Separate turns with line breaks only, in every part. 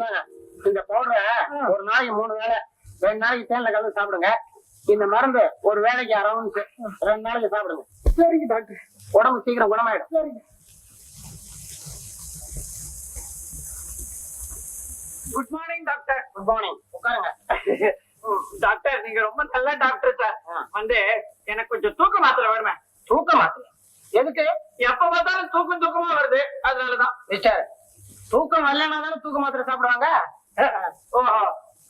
சொன்னாங்க இந்த பவுடரை ஒரு நாளைக்கு 3 வேளை 2 நாளைக்கு தேன்ல கலந்து சாப்பிடுங்க. இந்த மருந்து ஒரு வேளைக்கு அரௌண்ட் 2 நாளைக்கு சாப்பிடுங்க.
சரிங்க டாக்டர்.
உடம்பு சீக்கிரம் குணமாயிடும்.
சரிங்க. Good morning doctor.
Good morning. உட்காருங்க.
டாக்டர் நீங்க ரொம்ப நல்ல டாக்டர் சார். வந்து எனக்கு கொஞ்சம் தூக்க மாத்திரை வேணுமே.
தூக்க மாத்திரை எதுக்கு?
எப்ப பார்த்தாலும் தூக்கமா வருது, அதனாலதான்.
மிஸ்டர், தூக்கம் வரலன்னா தானே தூக்க மாத்திரை சாப்பிடுவாங்க.
ஓஹோ,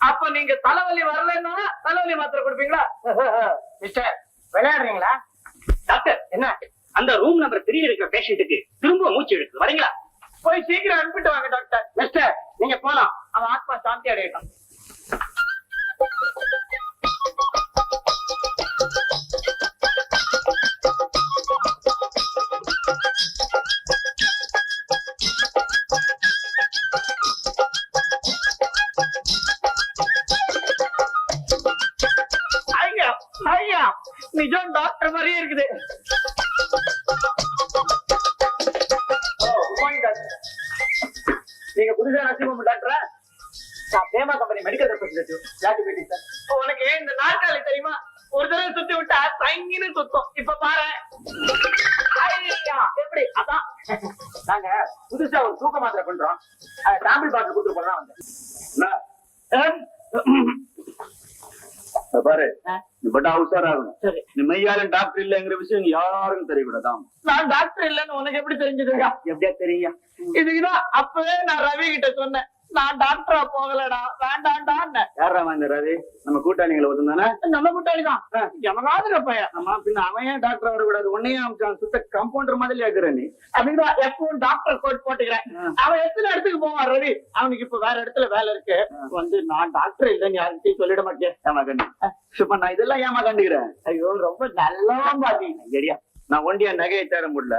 அப்ப நீங்க தலைவலி வரலன்னா தலைவலி மாத்திரை கொடுப்பீங்களா?
மிஸ்டர், விளையாடுறீங்களா?
டாக்டர்
என்ன?
அந்த ரூம் நம்பர் 3 இருக்கிற பேஷண்ட்டுக்கு திரும்ப மூச்சு எடுக்கு வரீங்களா? போய் சீக்கிரம் அனுப்பிட்டு வாங்க டாக்டர்.
மிஸ்டர், நீங்க போலாம்.
அவன் ஆத்மா சாந்தி அடையட்டும். ஐயா ஐயா, நிஜம் டாக்டர் மாதிரியே இருக்குது.
நீங்க புதுசா நரசிம்ம டாக்டரா? நான் Pema company medical representative sir.
உனக்கு இந்த நாற்காலி தெரியுமா? ஒரு தடவை சுத்தி விட்டா தங்கின்னு சுத்தம். இப்ப பாரு. ஐயா, எப்படி? அதான்
நாங்க புதுசா ஒரு தூக்க மாத்திரை பண்றோம். சாம்பிள் பாட்டில் கொடுத்து போறதா வந்தேன்.
பாரு, பட் உஷாராகணும்.
சரி.
நீ மெய்யாலும் டாக்டர் இல்லங்கிற விஷயம் யாருக்கும் தெரியக்கூடாதான்.
நான் டாக்டர் இல்லன்னு உனக்கு எப்படி தெரிஞ்சதுங்க?
எப்படியா தெரியும்?
இதுக்குதான் அப்பவே நான் ரவி கிட்ட சொன்னேன், நான் டாக்டரா போகலடா, வேண்டாண்டான்னு.
யாரா இந்த ரவி? நம்ம கூட்டாளிகளை ஒதுந்தானே?
நம்ம கூட்டாளிதான். எவனாவது பையன்.
ஆமா, பின்ன அவன் ஏன் டாக்டர் வரக்கூடாது? உன்னையும் அவன் சுத்த கம்பவுண்டர் மாதிரி ஆக்குற நீ.
அப்படின்னா எப்பவும் டாக்டர் கோட் போட்டுக்கிறேன். அவன் எத்தனை இடத்துக்கு போவான் ரவி? அவனுக்கு இப்ப வேற இடத்துல வேலை இருக்கு. வந்து நான் டாக்டர் இல்லைன்னு யாருக்கிட்டையும் சொல்லிட மாட்டேன்.
ஏமா கண்டு சும்மா நான் இதெல்லாம் ஏமா கண்டுக்கிறேன்?
ஐயோ, ரொம்ப நல்லவன் பாத்தீங்க.
சரியா, நான் ஒண்டியா நகையை தேட முடியல.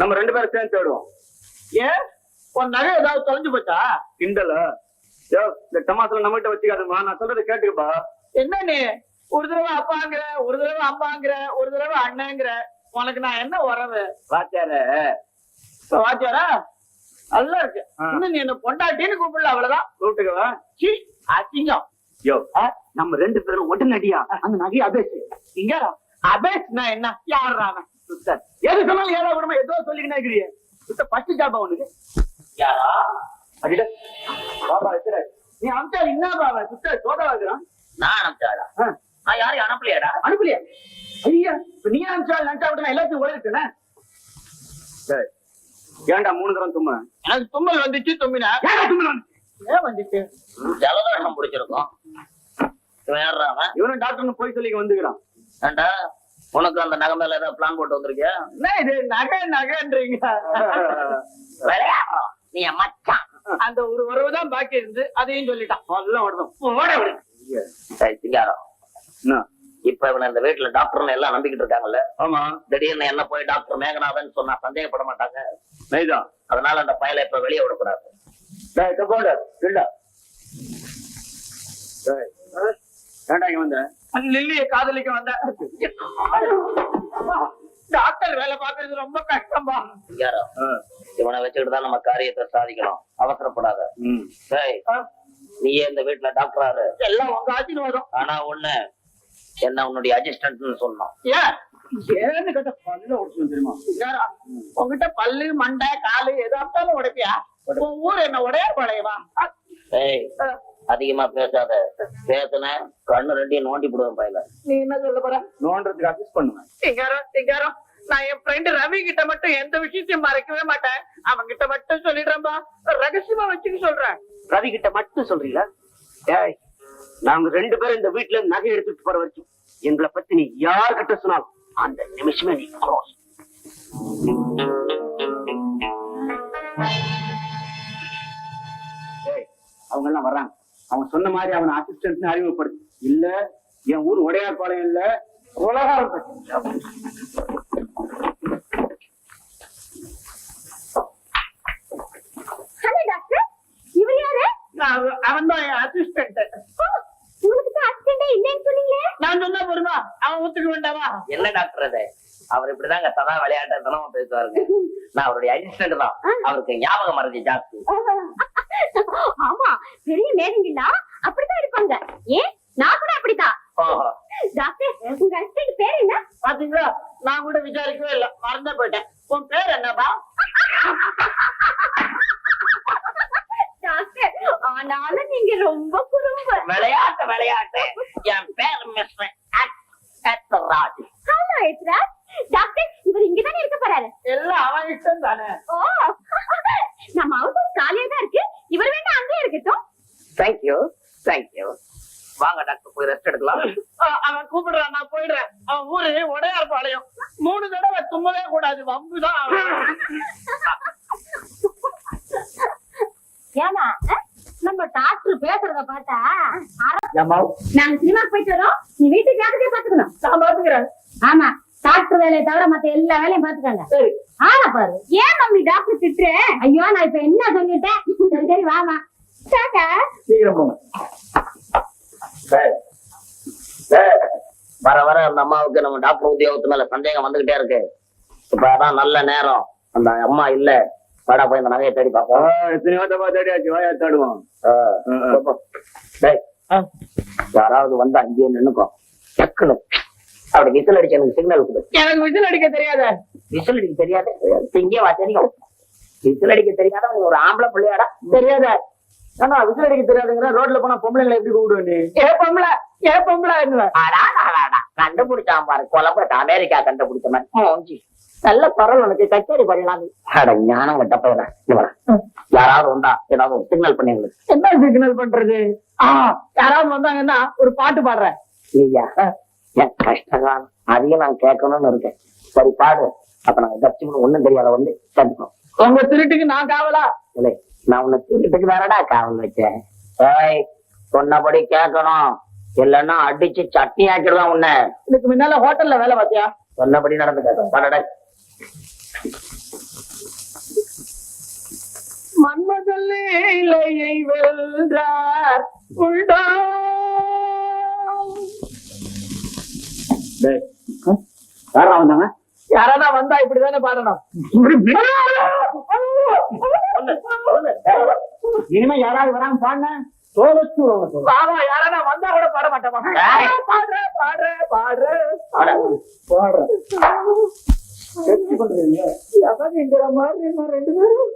நம்ம 2 பேரும் சேர்ந்து தேடுவோம்.
ஏன் உன் நகை ஏதாவது தொலைஞ்சு போச்சா?
கிண்டல இந்த டமாத்துல நம்மகிட்ட வச்சுக்காதுமா. நான் சொல்றதை கேட்டுக்கப்பா.
என்ன நீ ஒரு தடவை அப்பாங்கிற, ஒரு தடவை அம்மாங்கிற, ஒரு தடவை அண்ணங்கிற, உனக்கு நான் என்ன உறவு?
வாத்தியார
வாத்தியாரா? நல்லா இருக்கு. இன்னும் நீ என்ன பொண்டாட்டின்னு கூப்பிடல, அவ்வளவுதான்.
கூப்பிட்டுக்கவா?
சீ, அசிங்கம்.
யோ, நம்ம 2 பேரும் உடனடியா அந்த நகையை அபேசு.
இங்க அபேஸ்னா என்ன? யாரா அவன்?
சுத்தர் எது சொன்னாலும் ஏதோ விடமா ஏதோ சொல்லிக்கினே இருக்கிறீங்க. சுத்த பச்சை ஜாபா உனக்கு.
யாரா?
அடிட பாபா இருக்கிற
நீ அமிச்சா என்ன பாவ? சுத்த சோதா வைக்கிறான்.
நான் அனுப்பிச்சாடா? நான் யாரையும் அனுப்பலையாடா?
அனுப்பலையா? ஐயா, இப்ப நீ அனுப்பிச்சா நினைச்சா விட்டு எல்லாத்தையும் உழைச்சுனே. ஏன்டா 3 தரம் தும்மா?
எனக்கு தும்மல் வந்துச்சு, தும்பினா. ஏன் வந்துச்சு?
ஜலதோஷம் பிடிச்சிருக்கும்.
இவனும் டாக்டர் போய் சொல்லி வந்துக்கிறான்.
ஏண்டா, உனக்கு அந்த நகை மேல ஏதாவது பிளான் போட்டு வந்திருக்கியா?
என்ன இது நகை நகைன்றீங்க?
விளையாடுறோம். நீ மச்சான்.
அந்த ஒரு உறவுதான் பாக்கி இருந்து அதையும் சொல்லிட்டான்.
அதெல்லாம் ஓடணும்.
ஓட விடு.
சரி, சிங்காரம்.
என்ன?
இப்ப இவனை இந்த வீட்டுல டாக்டர்னு எல்லாம் நம்பிக்கிட்டு இருக்காங்கல்ல.
ஆமா,
திடீர்னு என்ன போய் டாக்டர் மேகநாதன் சொன்னா சந்தேகப்பட மாட்டாங்க.
நைதான்.
அதனால அந்த பயலை இப்ப வெளியே விடக்கூடாது.
ஏன்டா இங்க வந்த?
லில்லிய காதலிக்க வந்த. டாக்டர் வேலை பாக்குறது ரொம்ப கஷ்டம்பா.
சிங்காரம், இவனை வச்சுக்கிட்டு தான் நம்ம காரியத்தை சாதிக்கணும். அவசரப்படாத. சரி, நீயே இந்த வீட்டுல டாக்டராரு.
எல்லாம் உங்க ஆசீர்வாதம்.
ஆனா ஒண்ணு, என்ன உன்னுடைய அசிஸ்டன்ட்னு சொன்னோம்.
ஏன்னு கேட்ட பல்ல உடைச்சு தெரியுமா? உங்ககிட்ட பல்லு மண்டை காலு எதாத்தாலும் உடைப்பியா? உன் ஊர் என்ன உடையார் பாளையமா?
அதிகமா பேசாத. பேசுன கண்ணு 2 நோண்டி போடுவேன் பையில.
நீ என்ன சொல்ல போற?
நோன்றதுக்கு அட்ஜஸ்ட் பண்ணுவேன்.
சிங்காரம், நான் என் ஃப்ரெண்ட் ரவி கிட்ட மட்டும் எந்த விஷயத்தையும் மறைக்கவே மாட்டேன். அவன் கிட்ட மட்டும் சொல்லிடுறேன்பா. ரகசியமா வச்சுக்க சொல்றேன்.
ரவி கிட்ட மட்டும் சொல்றீங்களா? ஏய், நாங்க 2 பேரும் இந்த வீட்டுல நகை எடுத்துட்டு போற வரைக்கும் எங்களை பத்தி நீ யார்கிட்ட சொன்னாலும் அந்த நிமிஷமே நீ க்ளோஸ். அவங்க எல்லாம் வர்றாங்க. அவன் சொன்ன மாதிரி அவன் அசிஸ்டன்ட் அறிமுகப்படுத்து. இல்ல என் ஊர் உடையார் பாளையம் இல்ல, உலகம்.
ஹலோ டாக்டர், இவர் யாரு?
அவன் தான் என் அசிஸ்டன்ட்.
உங்களுக்கு அசிஸ்டன்ட் இல்லைன்னு சொன்னீங்களே.
நான் சொன்னா போருமா? அவன் ஒத்துக்க வேண்டாமா?
என்ன டாக்டர் அது? அவர் இப்படிதாங்க சதா விளையாட்டுத்தனமா பேசுவாருங்க. நான் அவருடைய அசிஸ்டன்ட் தான். அவருக்கு ஞாபகம் மறதி ஜாஸ்தி.
ஆமா, பெரிய மேலுங்களா அப்படித்தான் இருப்பாங்க. ஏன் நான் கூட அப்படித்தான். டாக்டர், உங்க ஹஸ்பண்ட் பேர் என்ன?
பாத்தீங்களா, நான் கூட விசாரிக்கவே இல்ல, மறந்தே போயிட்டேன். உன் பேர் என்னப்பா?
டாக்டர், ஆனாலும் நீங்க ரொம்ப குறும்பு.
விளையாட்டு என் பேர் mister Raj.
Hello Ethiraj. Doctor, இவர் இங்கதானே இருக்க போறாரு?
எல்லாம் அவன் இஷ்டம் தானே.
ஓ, நம்ம ஹவுஸ் காலியா தான் இருக்கு. இவர் வேணா அங்கே இருக்கட்டும்.
Thank you thank you. வாங்க டாக்டர், போய் ரெஸ்ட் எடுக்கலாம்.
அவன் கூப்பிடுறான், நான் போயிடுறேன். அவன் ஊரு உடையார்பாளையம். 3 தடவை தும்மவே கூடாது, வம்புதான்.
ஏமா நம்ம டாக்டர் பேசுறத பார்த்தா நாங்க சினிமாக்கு போயிட்டு வரோம். நீ வீட்டுக்கு ஜாக்கிரதையா பாத்துக்கணும்.
நான் பாத்துக்கிறேன்.
ஆமா, டாக்டர் வேலையை தவிர மத்த எல்லா வேலையும் பாத்துக்கங்க.
சரி.
ஆனா பாரு, ஏன் மம்மி டாக்டர் திட்டுற? ஐயோ, நான் இப்ப என்ன சொல்லிட்டேன்? சரி சரி, வாமா. டாடா.
சீக்கிரம் போங்க.
வர வர அந்த அம்மாவுக்கு நம்ம டாக்டர் உத்தியோகத்து மேல சந்தேகம் வந்துகிட்டே இருக்கு. இப்ப அதான் நல்ல நேரம். அந்த அம்மா இல்ல, வாடா போய் இந்த நகையை தேடி பார்ப்போம். யாராவது வந்து அங்கேயே நின்னுக்கோ. டக்குனு அப்படி விசில் அடிச்சு எனக்கு சிக்னல் கொடு.
எனக்கு விசில் அடிக்க தெரியாத.
விசில் அடிக்க தெரியாது? இங்கே வா, தெரியும். விசில் அடிக்க தெரியாத ஒரு ஆம்பளை பிள்ளையாடா? தெரியாத?
ஆனா விசில் அடிக்க தெரியாதுங்கிற, ரோட்ல போனா பொம்பளைங்களை எப்படி கூப்பிடுவேன் நீ? ஏ பொம்பளை
கண்டுபிடிச்சான் பாரு, குழம்பு அமெரிக்கா கண்டுபிடிச்ச மாதிரி. நல்ல பரவல் உனக்கு கச்சேரி பண்ணலாம். ஞானம் கட்ட போயிடறேன். யாராவது வந்தா ஏதாவது சிக்னல் பண்ணி எங்களுக்கு.
என்ன சிக்னல் பண்றது? யாராவது வந்தாங்கன்னா ஒரு பாட்டு பாடுறேன்.
ஐயா, என் கஷ்டகாலம் அதையும் நான் கேட்கணும்னு இருக்கேன். சரி பாடு. அப்ப நாங்க கட்சி ஒண்ணும் தெரியாத வந்து சேர்ந்துக்கோம்.
உங்க திருட்டுக்கு நான் காவலா?
இல்லை, நான் உன்னை திருட்டுக்கு தானடா காவல் வச்சேன். ஏய், சொன்னபடி கேட்கணும், இல்லன்னா அடிச்சு சட்னி ஆக்கிடுவான் உன்னை.
இதுக்கு முன்னால ஹோட்டல்ல வேலை பார்த்தியா?
சொன்னபடி நடந்துக்க. பாடட.
மன்மதல் இலையை வென்றார் உண்டா?
யாரா வந்தாங்க?
யாரானா வந்தா இப்படிதானே பாடணும்.
இனிமே யாராவது வராங்க பாடுன
பாவா, யாரானா வந்தா கூட பாட மாட்டோமா? பாடுற எவங்கிற மாதிரி 2 பேரும்.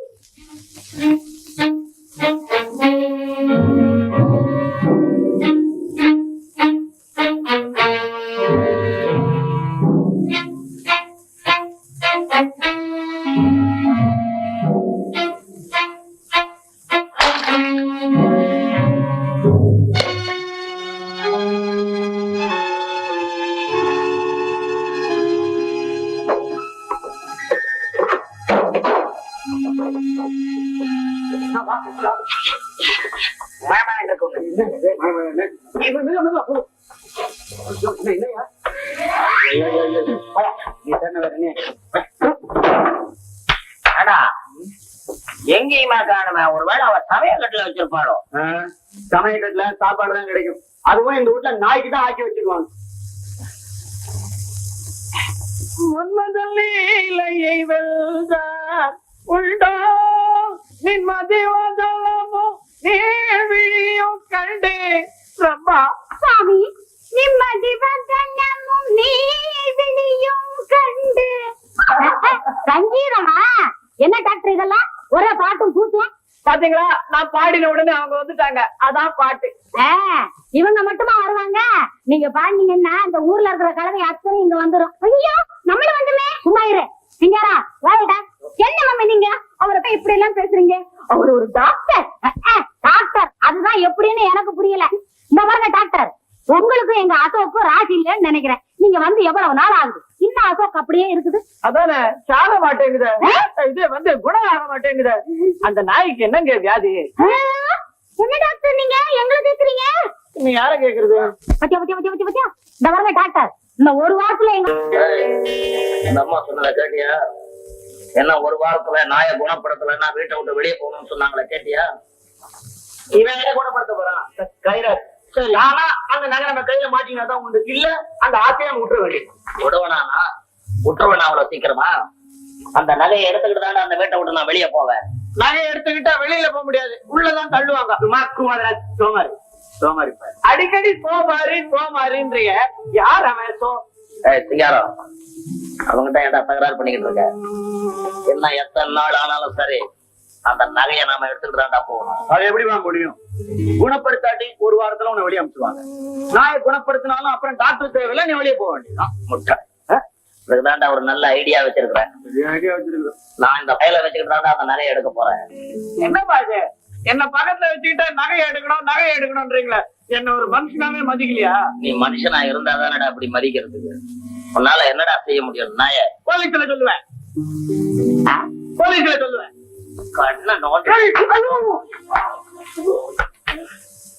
எங்கேயுமா காணுமே? ஒருவேளை அவ சமயக்கட்டுல வச்சிருப்பாளோ?
சமயக்கட்டுல சாப்பாடு தான் கிடைக்கும். அதுவும் இந்த வீட்டுல நாய்க்கு தான் ஆக்கி வச்சுக்குவாங்க. மன்மதல் இலையை வெல்றார் உண்டோ? நின் மதிவதலமோ நீழ்விழியோ கண்டே ரப்பா.
சாமி, நிம்மதி வந்தனமும் நீவிழியும் கண்டு. சங்கீதமா? என்ன டாக்டர் இதெல்லாம்? ஒரே பாட்டும் கூத்தும்.
பாத்தீங்களா, நான் பாடின உடனே அவங்க வந்துட்டாங்க. அதான் பாட்டு.
இவங்க மட்டுமா வருவாங்க? நீங்க பாடினீங்கன்னா இந்த ஊர்ல இருக்கிற கலவை அத்தனை இங்க வந்துரும். ஐயோ, நம்மள வந்துமே. சும்மா இரு. சிங்காரா, வாடா. என்ன மம்மி நீங்க அவரை போய் இப்படி எல்லாம் பேசுறீங்க? அவர் ஒரு டாக்டர். டாக்டர் அதுதான் எப்படின்னு எனக்கு புரியல. இந்த பாருங்க டாக்டர், உங்களுக்கும் எங்க அசோக்கும் ராசி இல்லைன்னு நினைக்கிறேன். நீங்க வந்து எவ்வளவு நாள் ஆகுது? இன்னும் அசோக் அப்படியே இருக்குது.
அதானே, சாக மாட்டேங்குது. இது வந்து குணம் ஆக மாட்டேங்குது. அந்த நாய்க்கு என்னங்க வியாதி?
என்ன டாக்டர் நீங்க எங்களை கேக்குறீங்க?
நீ யார கேக்குறது?
பத்தியா பத்தியா பத்தியா பத்தியா பத்தியா இந்த பாருங்க டாக்டர், இந்த ஒரு வாரத்துல எங்க
அந்த அம்மா சொன்னதை கேட்டியா? என்ன ஒரு வாரத்துல நாயை குணப்படுத்தலன்னா வீட்டை விட்டு வெளியே போகணும்னு சொன்னாங்களே, கேட்டியா?
இவன் என்ன குணப்படுத்த போறான்? கயிறு. சரி, ஆனா அந்த நகை நம்ம கையில மாட்டினாதான் உண்டு. இல்ல அந்த ஆசையை விட்டுற வேண்டியது.
விடுவனா? விட்டுருவேன் அவ்வளவு சீக்கிரமா? அந்த நகையை எடுத்துக்கிட்டு தானே அந்த வீட்டை விட்டு நான் வெளியே போவேன்.
நகை எடுத்துக்கிட்டா வெளியில போக முடியாது, உள்ளதான் தள்ளுவாங்க.
சோமாரி சோமாரி பாரு.
அடிக்கடி சோமாரின்றீங்க. யார் அவன்?
சிங்காரம், அவங்ககிட்ட ஏன்டா தகராறு பண்ணிக்கிட்டு இருக்க? என்ன எத்தனை நாள் ஆனாலும் சரி, அந்த நகையை நாம எடுத்துக்கிட்டு போகணும்.
அது எப்படி வாங்க முடியும்? குணப்படுத்தாட்டி ஒரு வாரத்துல உன்னை வெளியே அனுப்பிச்சுவாங்க. நாயை குணப்படுத்தினாலும் அப்புறம் டாக்டர் தேவையில்லை, நீ வெளியே போக வேண்டியதான்.
முட்டை. இதுதான்டா ஒரு நல்ல ஐடியா வச்சிருக்கிறேன். நான் இந்த பையில வச்சுக்கிட்டு தான்டா அந்த நகையை எடுக்க போறேன்.
என்னப்பா இது? என்ன பக்கத்துல வச்சுக்கிட்டா நகை எடுக்கணும்ன்றீங்களா? என்ன ஒரு மனுஷனாவே மதிக்கலையா?
நீ மனுஷனா இருந்தாதானடா அப்படி மதிக்கிறதுக்கு. உன்னால என்னடா செய்ய முடியும்? நாய
போலீஸ்ல சொல்லுவேன்.
கண்ண நோண்டி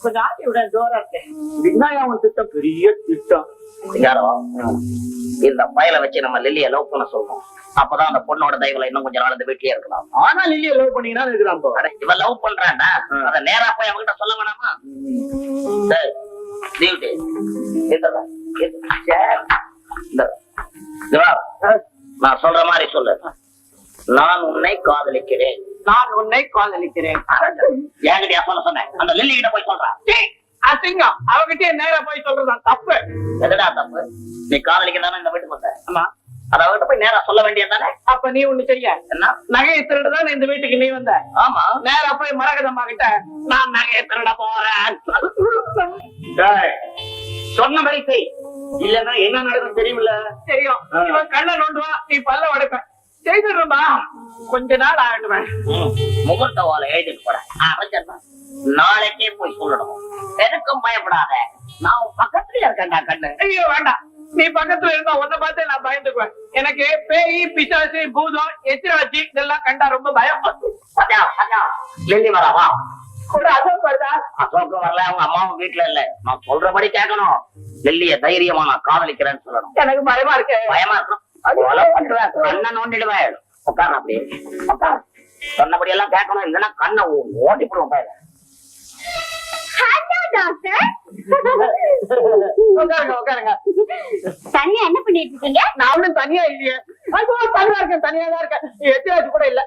கொஞ்சம் ஆட்டி விட ஜோரா இருக்கேன்.
விநாயகன் திட்டம் பெரிய திட்டம்.
சிங்காரம், இந்த பையில வச்சு நம்ம லில்லிய லவ் பண்ண சொல்றோம். அப்பதான் அந்த பொண்ணோட தயவுல இன்னும் கொஞ்ச நாள் இந்த வீட்லயே இருக்கலாம்.
ஆனா லில்லியை லவ் பண்ணீங்கன்னா இருக்கிறான்.
இவன் லவ் பண்றான்டா, அத நேரா போய் அவங்கிட்ட சொல்ல வேணாமா? சரி, டியூட்டி. நான் சொல்ற மாதிரி சொல்லு. நான் உன்னை காதலிக்கிறேன். என்கிட்டயா சொல்ல சொன்னேன்? அந்த லில்லி கிட்ட போய் சொல்றான்.
அசிங்கம். அவகிட்டே நேரா போய் சொல்றதான் தப்பு.
எதுடா தப்பு? நீ காதலிக்கிறதானே இந்த வீட்டுக்கு வந்த?
ஆமா.
அத அவகிட்ட போய் நேரா சொல்ல வேண்டியதானே?
அப்ப நீ ஒண்ணு செய்ய.
என்ன?
நகையை திருடுதான் இந்த வீட்டுக்கு நீ வந்த.
ஆமா.
நேரா போய் மரகதம்மா கிட்ட நான் நகையை திருட போறேன்
சொன்ன மாதிரி செய். இல்லன்னா என்ன நடக்கும் தெரியுமில்ல?
தெரியும். இவன் கண்ணை நோண்டுவான், நீ பல்ல உடைப்ப. செய்துடுறா, கொஞ்ச நாள் ஆயிடுவேன்.
முகூர்த்த ஓலை எழுதிட்டு போறேன். நாளைக்கே போய் சொல்லணும். எதுக்கும் பயப்படாத, நான் உன் பக்கத்துல இருக்கேன்டா கண்ணு.
ஐயோ வேண்டாம், நீ பக்கத்துல இருந்தா உன்னை பார்த்து நான் பயந்துக்குவேன். எனக்கு பேய், பிசாசு, பூதம், எச்சிராட்சி இதெல்லாம் கண்டா ரொம்ப பயம்.
லில்லி வராவா?
ஒரு அசோக் வருதா?
அசோக் வரல, அவங்க அம்மாவும் வீட்டுல இல்ல. நான் சொல்றபடி கேட்கணும். லில்லிய தைரியமா நான் காதலிக்கிறேன்னு சொல்லணும்.
எனக்கு பயமா இருக்கு.
பயமா இருக்கும். கண்ணை நோண்டிடுவேன். உட்கார அப்படியே உட்கார. சொன்னபடி எல்லாம் கேட்கணும், இல்லைன்னா கண்ணை ஓட்டி போடுவோம் பயில.
உட்காருங்க.
தனியா என்ன பண்ணிட்டு இருக்கீங்க?
நான் ஒண்ணும் தனியா இல்லையே. தனியா தான் இருக்கேன். எத்திராஜ் கூட இல்ல.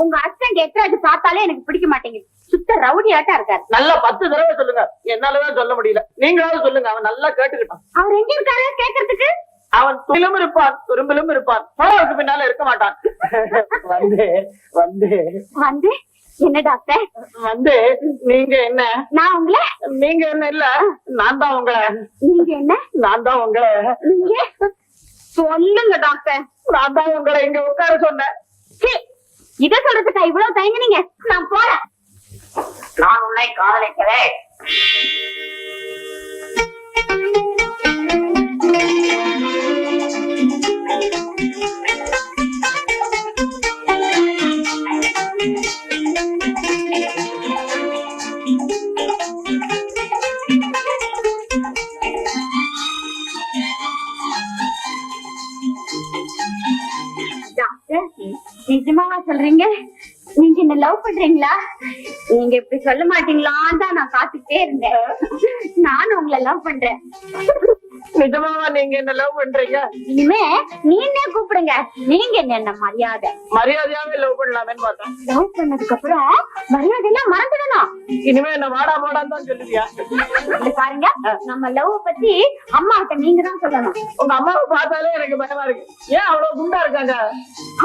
உங்க ஹஸ்பண்ட் எத்திராஜ் பார்த்தாலே எனக்கு பிடிக்க மாட்டேங்குது. சுத்த ரவுடி ஆட்டா இருக்காரு.
நல்லா 10 தடவை சொல்லுங்க, என்னாலதான் சொல்ல முடியல. நீங்களாவது சொல்லுங்க. அவன் நல்லா கேட்டுக்கிட்டான்.
அவர் எங்க இருக்காரு கேக்குறதுக்கு?
அவன் துளிலும் இருப்பான், துரும்பிலும் இருப்பான். போறதுக்கு பின்னால இருக்க மாட்டான்.
வந்து என்ன டாக்டர்?
நீங்க என்ன?
நான் உங்களை.
நீங்க என்ன? இல்ல, நான் தான் உங்களை.
நீங்க என்ன?
நான் தான் உங்களை.
நீங்க சொல்லுங்க டாக்டர்.
நான் தான் உங்களை இங்க உட்கார சொன்னேன்.
இத சொல்றதுக்கா இவ்வளவு தயங்குனீங்க? நான் போறேன்.
நான் உன்னை காதலிக்கிறேன்.
டாக்டர், நிஜமாவா சொல்றீங்க? நீங்க என்ன லவ் பண்றீங்களா? நீங்க இப்படி சொல்ல மாட்டீங்களான்னு தான் நான் காத்துக்கிட்டே இருந்தேன். நானும் உங்களை லவ் பண்றேன்.
நிஜமாவா நீங்க என்ன லவ் பண்றீங்க?
இனிமே நீங்க கூப்பிடுங்க. நீங்க என்ன
மரியாதையாவே லவ் பண்ணலாமேன்னு பார்த்தேன்.
லவ் பண்ணதுக்கு அப்புறம் மரியாதை எல்லாம் மறந்துடணும்.
இனிமே என்ன வாடா போடான்னு தான் சொல்லுவியா?
இது பாருங்க, நம்ம லவ் பத்தி அம்மா கிட்ட நீங்க தான் சொல்லணும்.
உங்க அம்மாவை பார்த்தாலே எனக்கு பயமா இருக்கு. ஏன் அவ்வளவு குண்டா இருக்காங்க?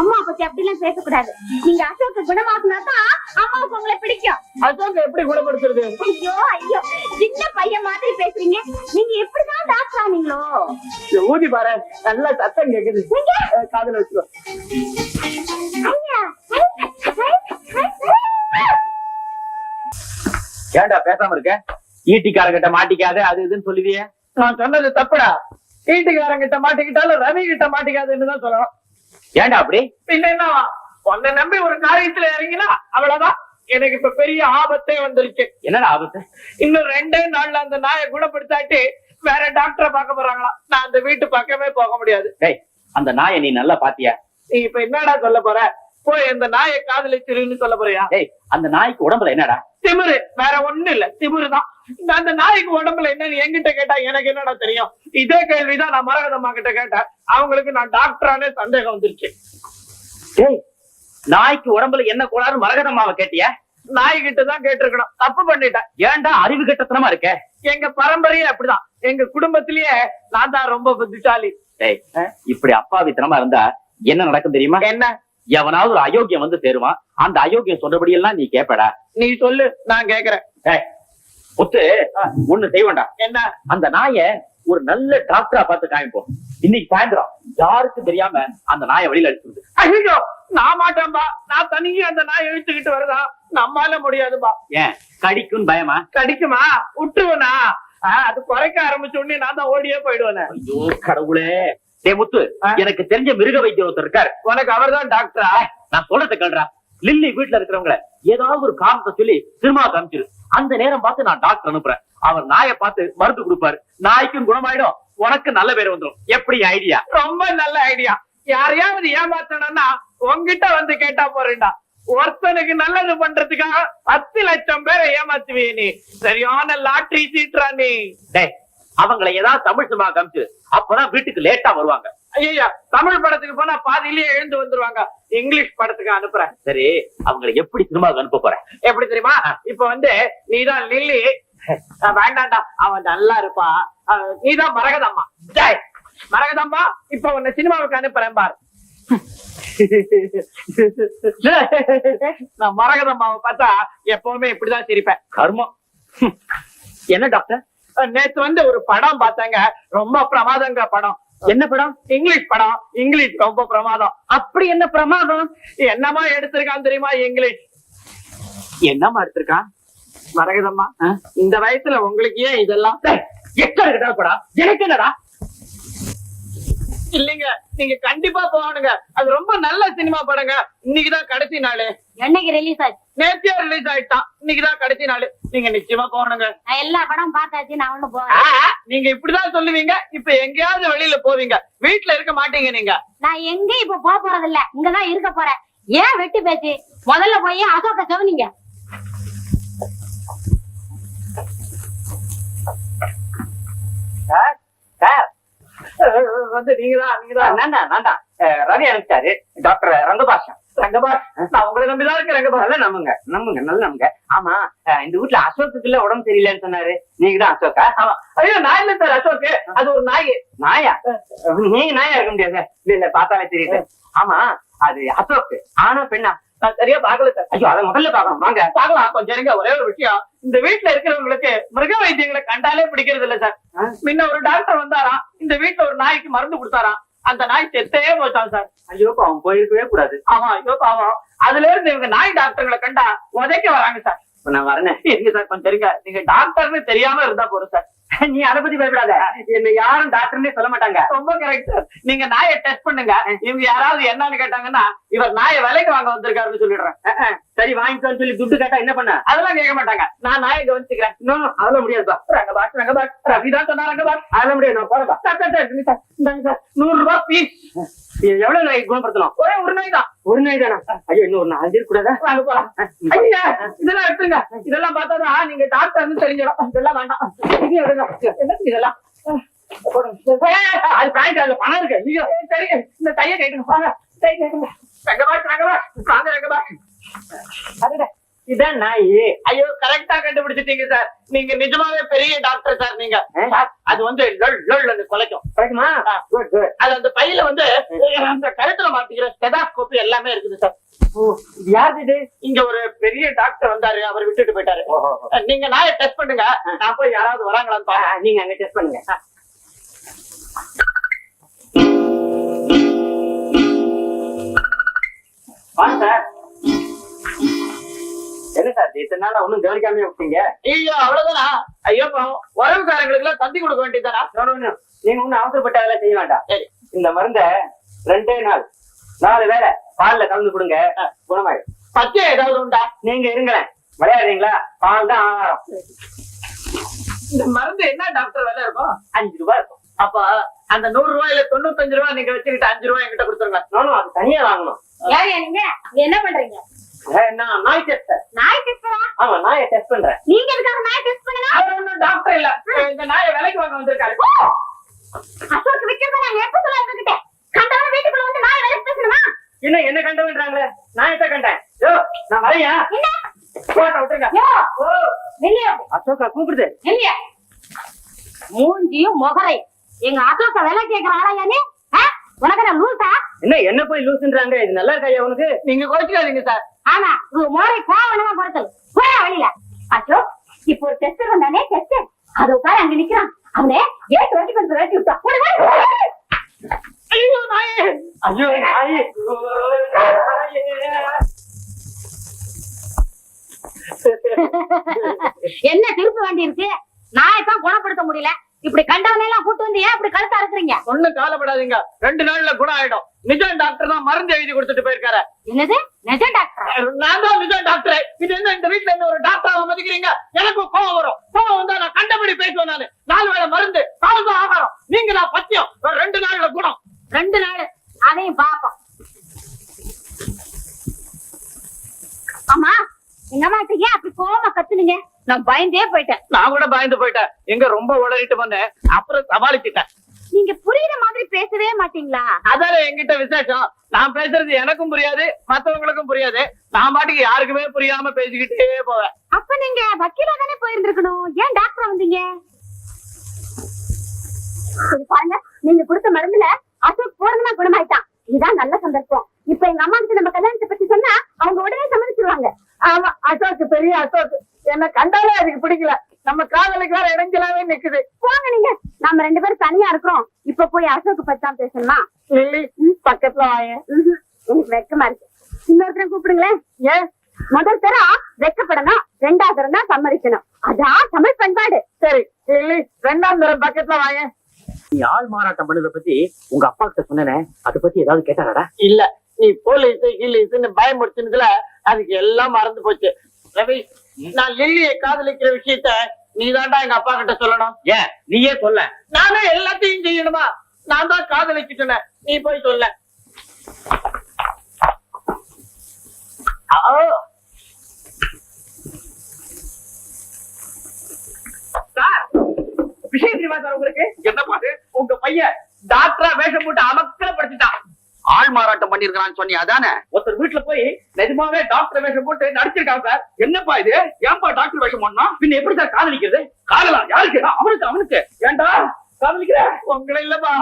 அம்மா பத்தி அப்படிலாம் பேசக்கூடாது. நீங்க அசோக்க குணமாக்குனாதான் அம்மாவுக்கு உங்களை பிடிக்கும்.
அசோக் எப்படி குணப்படுத்துறது?
ஐயோ ஐயோ, சின்ன பையன் மாதிரி பேசுறீங்க. நீங்க எப்படிதான் டாக்டர் ஆனீங்களோ?
ஊதி பாரு, நல்ல சத்தம் கேக்குது. காதுல வச்சுக்கோ.
ஏன்டா பேசாம இருக்க? ஈட்டிக்காரங்கிட்ட மாட்டிக்காத, அது இதுன்னு சொல்லுவியே.
நான் சொன்னது தப்புடா. வீட்டுக்காரங்கிட்ட மாட்டிக்கிட்டாலும் ரவி கிட்ட மாட்டிக்காதுன்னு தான் சொல்லணும்.
ஏன்டா அப்படி?
பின்ன என்னவா? உன்னை நம்பி ஒரு காரியத்துல இறங்கினா அவ்வளவுதான். எனக்கு இப்ப பெரிய ஆபத்தே வந்துருச்சு.
என்னடா ஆபத்து?
இன்னும் 2 நாள்ல அந்த நாயை குணப்படுத்தாட்டி வேற டாக்டரை பார்க்க போறாங்களா? நான் அந்த வீட்டு பக்கமே போக முடியாது.
அந்த நாயை நீ நல்லா பாத்தியா?
நீ இப்ப என்னடா சொல்ல போற? போய் அந்த நாயை காதலிச்சிருன்னு சொல்ல போறியா?
அந்த நாய்க்கு உடம்புல என்னடா?
திமிரு, வேற ஒண்ணும் இல்ல, திமிருதான். அந்த நாய்க்கு உடம்புல என்னன்னு என்கிட்ட கேட்டா எனக்கு என்னடா தெரியும்? இதே கேள்விதான் நான் மரகதம்மா கிட்ட கேட்டேன். அவங்களுக்கு நான் டாக்டரானே சந்தேகம் வந்துருச்சு.
நாய்க்கு உடம்புல என்ன கோளாறு மரகதம்மாவை கேட்டியா?
நாய்கிட்ட தான் கேட்டிருக்கணும், தப்பு பண்ணிட்டேன்.
ஏன்டா அறிவு கெட்டத்தனமா இருக்க?
எங்க பரம்பரையே அப்படிதான். எங்க குடும்பத்திலேயே நான் தான் ரொம்ப புத்திசாலி.
டேய், இப்படி அப்பாவித்தனமா இருந்தா என்ன நடக்கும் தெரியுமா?
என்ன?
எவனாவது ஒரு அயோக்கியம் வந்து சேருவான். அந்த அயோக்கியம் சொல்றபடி எல்லாம் நீ கேப்படா.
நீ சொல்லு, நான் கேக்குறேன்.
டேய், முத்து, ஒண்ணு செய்வோண்டா.
என்ன?
அந்த நாயை ஒரு நல்ல டாக்டரா பார்த்து காமிப்போம். இன்னைக்கு சாயந்தரம் யாருக்கும் தெரியாம அந்த நாயை வெளியில அடிச்சுது.
ஐயோ, நான் மாட்டேன்பா. நான் தனியே அந்த நாய் இழுத்துக்கிட்டு வருதா, நம்மால முடியாதுப்பா.
ஏன் கடிக்கும் பயமா?
கடிக்குமா? விட்டுருவனா? அது குறைக்க ஆரம்பிச்ச உடனே நான் தான் ஓடியே போயிடுவேன்.
ஐயோ கடவுளே. டேய் முத்து, எனக்கு தெரிஞ்ச மிருக வைத்தியர் ஒருத்தர் இருக்காரு.
உனக்கு அவர் தான் டாக்டரா?
நான் சொல்றதை கேள்றா. லில்லி வீட்டுல இருக்கிறவங்கள ஏதாவது ஒரு காரணத்தை சொல்லி சினிமா காமிச்சிரு. அந்த நேரம் பார்த்து நான் டாக்டர் அனுப்புறேன். அவர் நாயை பார்த்து மருந்து கொடுப்பாரு. நாய்க்கும் குணமாயிடும், உனக்கு நல்ல பேர் வந்துடும். எப்படி ஐடியா?
ரொம்ப நல்ல ஐடியா. யாரையாவது ஏமாத்தணும்னா உங்ககிட்ட வந்து கேட்டா போறேன்டா. ஒருத்தனுக்கு நல்லது பண்றதுக்காக 10 லட்சம் பேரை ஏமாத்துவே நீ. சரியான லாட்டரி சீட்ரா நீ.
டேய், அவங்களை ஏதாவது தமிழ் சினிமா காமிச்சு, அப்பதான் வீட்டுக்கு லேட்டா வருவாங்க.
ஐயா, தமிழ் படத்துக்கு போனா பாதியிலேயே எழுந்து வந்துருவாங்க. இங்கிலீஷ் படத்துக்கு அனுப்புறேன்.
சரி, அவங்களை எப்படி சினிமாவுக்கு அனுப்ப போறேன்?
எப்படி தெரியுமா? இப்ப வந்து நீதான் லில்லி. வேண்டாண்டா, அவன் நல்லா இருப்பா. நீதான் மரகதம்மா. ஜெய் மரகதம்மா, இப்ப உன்னை சினிமாவுக்கு அனுப்புறேன் பார். நான் மரகதம்மாவை பார்த்தா எப்பவுமே இப்படிதான் சிரிப்பேன்.
கர்மம். என்ன டாக்டர்?
நேத்து வந்து ஒரு படம் பார்த்தாங்க, ரொம்ப பிரமாதங்க படம்.
என்ன படம்?
இங்கிலீஷ் படம். இங்கிலீஷ் ரொம்ப பிரமாதம்.
அப்படி என்ன பிரமாதம்?
என்னமா எடுத்திருக்கான் தெரியுமா இங்கிலீஷ்?
என்னமா எடுத்திருக்கான்?
மரகதம்மா, இந்த வயசுல உங்களுக்கு ஏன் இதெல்லாம்?
எக்கடா படம், எனக்கு என்னடா?
இல்லைங்க, நீங்க கண்டிப்பா போகணுங்க. அது ரொம்ப நல்ல சினிமா படங்க. இன்னைக்குதான் கடைசி நாள்.
என்னைக்கு ரிலீஸ் ஆச்சு?
நேத்தியா ரிலீஸ் ஆயிட்டான். இன்னைக்குதான் கடைசி நாள். நீங்க நிச்சயமா போகணுங்க.
நான் எல்லா படம் பார்த்தாச்சு, நான் ஒண்ணு போறேன்.
நீங்க இப்படிதான் சொல்லுவீங்க. இப்ப எங்கேயாவது வெளியில போவீங்க, வீட்டுல இருக்க மாட்டீங்க. நீங்க
நான் எங்க இப்ப போறது இல்ல, இங்கதான் இருக்க போறேன். ஏன் வெட்டி பேச்சு? முதல்ல போய் அசோக்க கவனிங்க.
வந்து நீங்கதான்
நான்தான் ரவி அனுப்பிச்சாரு. டாக்டர் ரங்கபாஷா.
ரங்கபாஷ், நான் உங்களை நம்பிதான் இருக்கேன். ரங்கபாஷ்,
நல்ல நம்புங்க நம்புங்க, நல்ல நம்புங்க. ஆமா, இந்த வீட்டுல அசோக்குக்கு இல்ல உடம்பு சரியில்லைன்னு சொன்னாரு. நீங்க தான் அசோக்கா?
ஆமா. ஐயோ, நாய் இல்ல சார், அசோக்கு. அது ஒரு நாய்.
நாயா? நீங்க நாயா இருக்க முடியாது. இல்ல பார்த்தாலே தெரியுது. ஆமா, அது அசோக்கு ஆனா பெண்ணா?
நான் சரியா பாக்கல சார்.
ஐயோ, அதை முதல்ல பாக்கணும். வாங்க
பாக்கலாம். கொஞ்சம் இருங்க. ஒரே ஒரு விஷயம், இந்த வீட்டுல இருக்கிறவங்களுக்கு மிருக வைத்தியங்களை கண்டாலே பிடிக்கிறது இல்ல சார். முன்ன ஒரு டாக்டர் வந்தாராம், இந்த வீட்டுல ஒரு நாய்க்கு மருந்து கொடுத்தாராம். அந்த நாய் செத்தே போச்சான் சார்.
ஐயோ, அவன் போயிருக்கவே கூடாது.
ஆமா, ஐயோ பாவம். அதுல இருந்து இவங்க நாய் டாக்டர்களை கண்டா உதைக்க வராங்க சார்.
நான் வரேன்.
இருங்க சார், கொஞ்சம் இருங்க. நீங்க டாக்டர்னு தெரியாம இருந்தா போறோம் சார்.
நீ அதை பத்தி பயப்படாத. என்ன யாரும் டாக்டர்னே சொல்ல மாட்டாங்க.
ரொம்ப கரெக்ட் சார். நீங்க நாயை டெஸ்ட் பண்ணுங்க. இவங்க யாராவது என்னன்னு கேட்டாங்கன்னா இவர் நாயை விலைக்கு வாங்க வந்திருக்காருன்னு சொல்லிடுறேன்.
சரி, வாங்கிக்கோன்னு சொல்லி துட்டு கேட்டா என்ன பண்ண?
அதெல்லாம் கேட்க மாட்டாங்க. நான் நாயை கவனிச்சுக்கிறேன்.
இன்னும் அதெல்லாம் முடியாதுப்பா.
ரங்கபாஷ், ரங்கபாஷ், ரவிதான் சொன்னா ரங்கபாஷ்.
அதெல்லாம் முடியாது. நான் போறப்பா.
சார் 100 ரூபாய் பீஸ்.
எவ்வளவு நாய் குணப்படுத்தணும்?
ஒரே ஒரு நாய் தான்.
ஒரு நாய் தானா? ஐயோ, இன்னும் ஒரு 4 கூடாதா?
வாங்க போலாம். ஐயா, இதெல்லாம் எடுத்துங்க. இதெல்லாம் பார்த்தாதான் நீங்க டாக்டர்னு தெரிஞ்சிடும். இதெல்லாம் வேண்டாம். இது எடுங்க. என்ன இதெல்லாம்?
அது பேங்க், அதுல பணம் இருக்கு.
ஐயோ, சரி, இந்த தைய கேட்டுங்க. வாங்க, டை கேட்டுங்க. ரங்கபாஷ், ரங்கபாஷ், வாங்க ரங்கபாஷ். அதுடா,
இதான் நாய்.
ஐயோ, கரெக்டா கண்டுபிடிச்சிட்டீங்க சார். நீங்க நிஜமாவே பெரிய டாக்டர் சார். நீங்க அது வந்து குலைக்கும்.
கிடைக்குமா?
அது அந்த பையில வந்து அந்த கழுத்துல மாட்டிக்கிற ஸ்டெதாஸ்கோப் எல்லாமே இருக்குது சார்.
யாரு இது?
இங்க ஒரு பெரிய டாக்டர் வந்தாரு, அவர் விட்டுட்டு போயிட்டாரு. நீங்க நாயை டெஸ்ட் பண்ணுங்க. நான் போய் யாராவது வராங்களான்னு பாருங்க.
நீங்க அங்க டெஸ்ட் பண்ணுங்க. சார், என்ன சார் இத்தனை நாளா ஒண்ணும் கவனிக்காம விட்டீங்க?
ஐயோ, அவ்வளவுதானா? ஐயோ பாவம், உறவுக்காரங்களுக்கு எல்லாம் தந்தி கொடுக்க வேண்டியதானா?
நீங்க ஒண்ணும் அவசரப்பட்ட வேலை செய்ய வேண்டாம்.
சரி,
இந்த மருந்த 2 நாள் 4 வேளை பால்ல கலந்து கொடுங்க, குணமாயிடும்.
பச்சை ஏதாவது உண்டா?
நீங்க இருங்களேன். விளையாடுறீங்களா? பால் தான் ஆகாரம்.
இந்த மருந்து என்ன டாக்டர் விலை இருக்கும்?
5 ரூபாய் இருக்கும்.
அப்ப அந்த 100 ரூபாயில 95 ரூபாய் நீங்க வச்சுக்கிட்டு 5 ரூபாய் என்கிட்ட கொடுத்துருங்க.
நானும் அது தனியா வாங்கணும்.
யாரு நீங்க? இங்க என்ன பண்றீங்க?
நான் நாய் டெஸ்ட்.
நாய் டெஸ்ட்?
ஆமா, நாயை டெஸ்ட் பண்றேன்.
நீங்க எதுக்காக நாய் டெஸ்ட் பண்ணணும்?
அவர் ஒன்னும் டாக்டர் இல்ல, இந்த நாயை விலைக்கு வாங்க வந்திருக்காரு.
அசோக்கு விக்கிறத நான் எப்ப சொல்ல உங்ககிட்ட? கண்டவன வீட்டுக்குள்ள வந்து நாய் வேலை பேசணுமா?
இன்னும் என்ன கண்டவன்றாங்களே, நான் எத்த கண்டேன்? யோ, நான் வரையா? போட்டா விட்டுருங்க.
யோ, இல்லையா
அசோகா கூப்பிடுது.
இல்லையா மூஞ்சியும் முகரை எங்க அசோக்க விலை கேக்குற ஆளையா நீ? உனக்கு நான் லூசா?
என்ன போய் லூசுன்றாங்க? இது நல்லா இருக்காயா உனக்கு? நீங்க குறைச்சிக்காதீங்க சார்.
ஆமா, ஒரு மோரை கோவணமா குறைச்சல் போயா வெளியில. அசோக், இப்போ ஒரு டெஸ்டர் வந்தானே, டெஸ்டர் அது உட்கார அங்க நிக்கிறான். அவனே கேட் ஓட்டி கொஞ்சம் வேட்டி விட்டா.
ஐயோ நாயே, ஐயோ நாயே.
என்ன திருப்ப வேண்டி இருக்கு? நாயத்தான் குணப்படுத்த முடியல, இப்படி கண்டவனை எல்லாம் கூட்டு வந்து ஏன் இப்படி கழுத்தா இருக்கிறீங்க?
ஒண்ணும் கவலைப்படாதீங்க, 2 நாள்ல குணம் ஆயிடும். நிஜம் டாக்டர் தான் மருந்து எழுதி கொடுத்துட்டு போயிருக்காரு.
என்னது நிஜ டாக்டர்?
நான் தான் நிஜம் டாக்டர். இது என்ன இந்த வீட்டுல என்ன ஒரு டாக்டரா மதிக்கிறீங்க? எனக்கு கோவம் வரும். கோவம் வந்தா நான் கண்டபடி பேசுவேன். நானு 4 வேளை மருந்து, 4 தான் ஆகாரம். நீங்க நான் பத்தியம். 2 நாள்ல குணம்.
2 நாள் அதையும் பாப்போம். ஆமா, எங்க அம்மா கிட்ட ஏன் அப்படி கோவமா கத்துனீங்க? நான் பயந்தே போயிட்டேன்.
நான் கூட பயந்து போயிட்டேன். எங்க ரொம்ப உளறிட்டு வந்தேன், அப்புறம் சமாளிச்சுட்டேன்.
நீங்க புரியுற மாதிரி பேசவே மாட்டீங்களா?
அதால என்கிட்ட விசேஷம். நான் பேசுறது எனக்கும் புரியாது, மத்தவங்களுக்கும் புரியாது. நான் பாட்டுக்கு யாருக்குமே புரியாம பேசிக்கிட்டே போவேன்.
அப்ப நீங்க வக்கீலா தானே போயிருந்திருக்கணும், ஏன் டாக்டர் வந்தீங்க? சரி பாருங்க, நீங்க கொடுத்த மருந்துல அசோக் பூரணமா குணமாயிட்டான். இதுதான் நல்ல சந்தர்ப்பம். இப்ப எங்க அம்மா கிட்ட நம்ம கல்யாணத்தை பத்தி சொன்னா அவங்க உடனே சம்மதிச்சிருவாங்க.
ஆமா, அசோக் பெரிய அசோக். என்ன கண்டாலே அதுக்கு பிடிக்கல. நம்ம காதலுக்கு வேற இடைஞ்சலாவே நிக்குது.
போங்க நீங்க, நம்ம 2 பேரும் தனியா இருக்கிறோம். இப்ப போய் அசோக் பத்தி தான் பேசணுமா?
லில்லி பக்கத்துல வாங்க.
எனக்கு வெக்கமா இருக்கு. இன்னொருத்தரை கூப்பிடுங்களேன்.
ஏன்?
முதல் தரம் வெக்கப்படணும், 2வது தரம் தான் சம்மதிக்கணும். அதான் தமிழ் பண்பாடு.
சரி லில்லி, 2ஆம் தரம் பக்கத்துல வாங்க.
நீ ஆள் மாறாட்டம் பண்ணத பத்தி உங்க அப்பா கிட்ட சொன்னேனே, அதை பத்தி ஏதாவது கேட்டாரா?
இல்ல, நீ போலீஸ் கிலீஸ்ன்னு பயமுறுத்தினதுல அதுக்கு எல்லாம் மறந்து போச்சு. ரவி, நான் லில்லியை காதலிக்கிற விஷயத்த நீதான்டா எங்க அப்பா கிட்ட சொல்லணும்.
ஏன் நீயே சொல்ல?
நானே எல்லாத்தையும் செய்யணுமா? நான் தான் காதலிச்சுட்டேன், நீ போய் சொல்ல. சார், விஷயம் தெரியுமா சார் உங்களுக்கு?
என்ன பாட்டு?
உங்க பையன் டாக்டரா வேஷம் போட்டு அமக்கலப்படுத்திட்டான்.
ஆள் மாறாட்டம் பண்ணிருக்கான்னு சொன்னி அதானே?
ஒருத்தர் வீட்டுல போய் நிஜமாவே டாக்டர் வேஷம் போட்டு நடிச்சிருக்காங்க சார்.
என்னப்பா இது? ஏன்பா டாக்டர் வேஷம் பண்ணா?
பின்ன எப்படி சார் காதலிக்கிறது?
காதலா? யாருக்கு?
அவனுக்கு ஏன்டா காதலிக்கிற? உங்களை இல்லப்பா,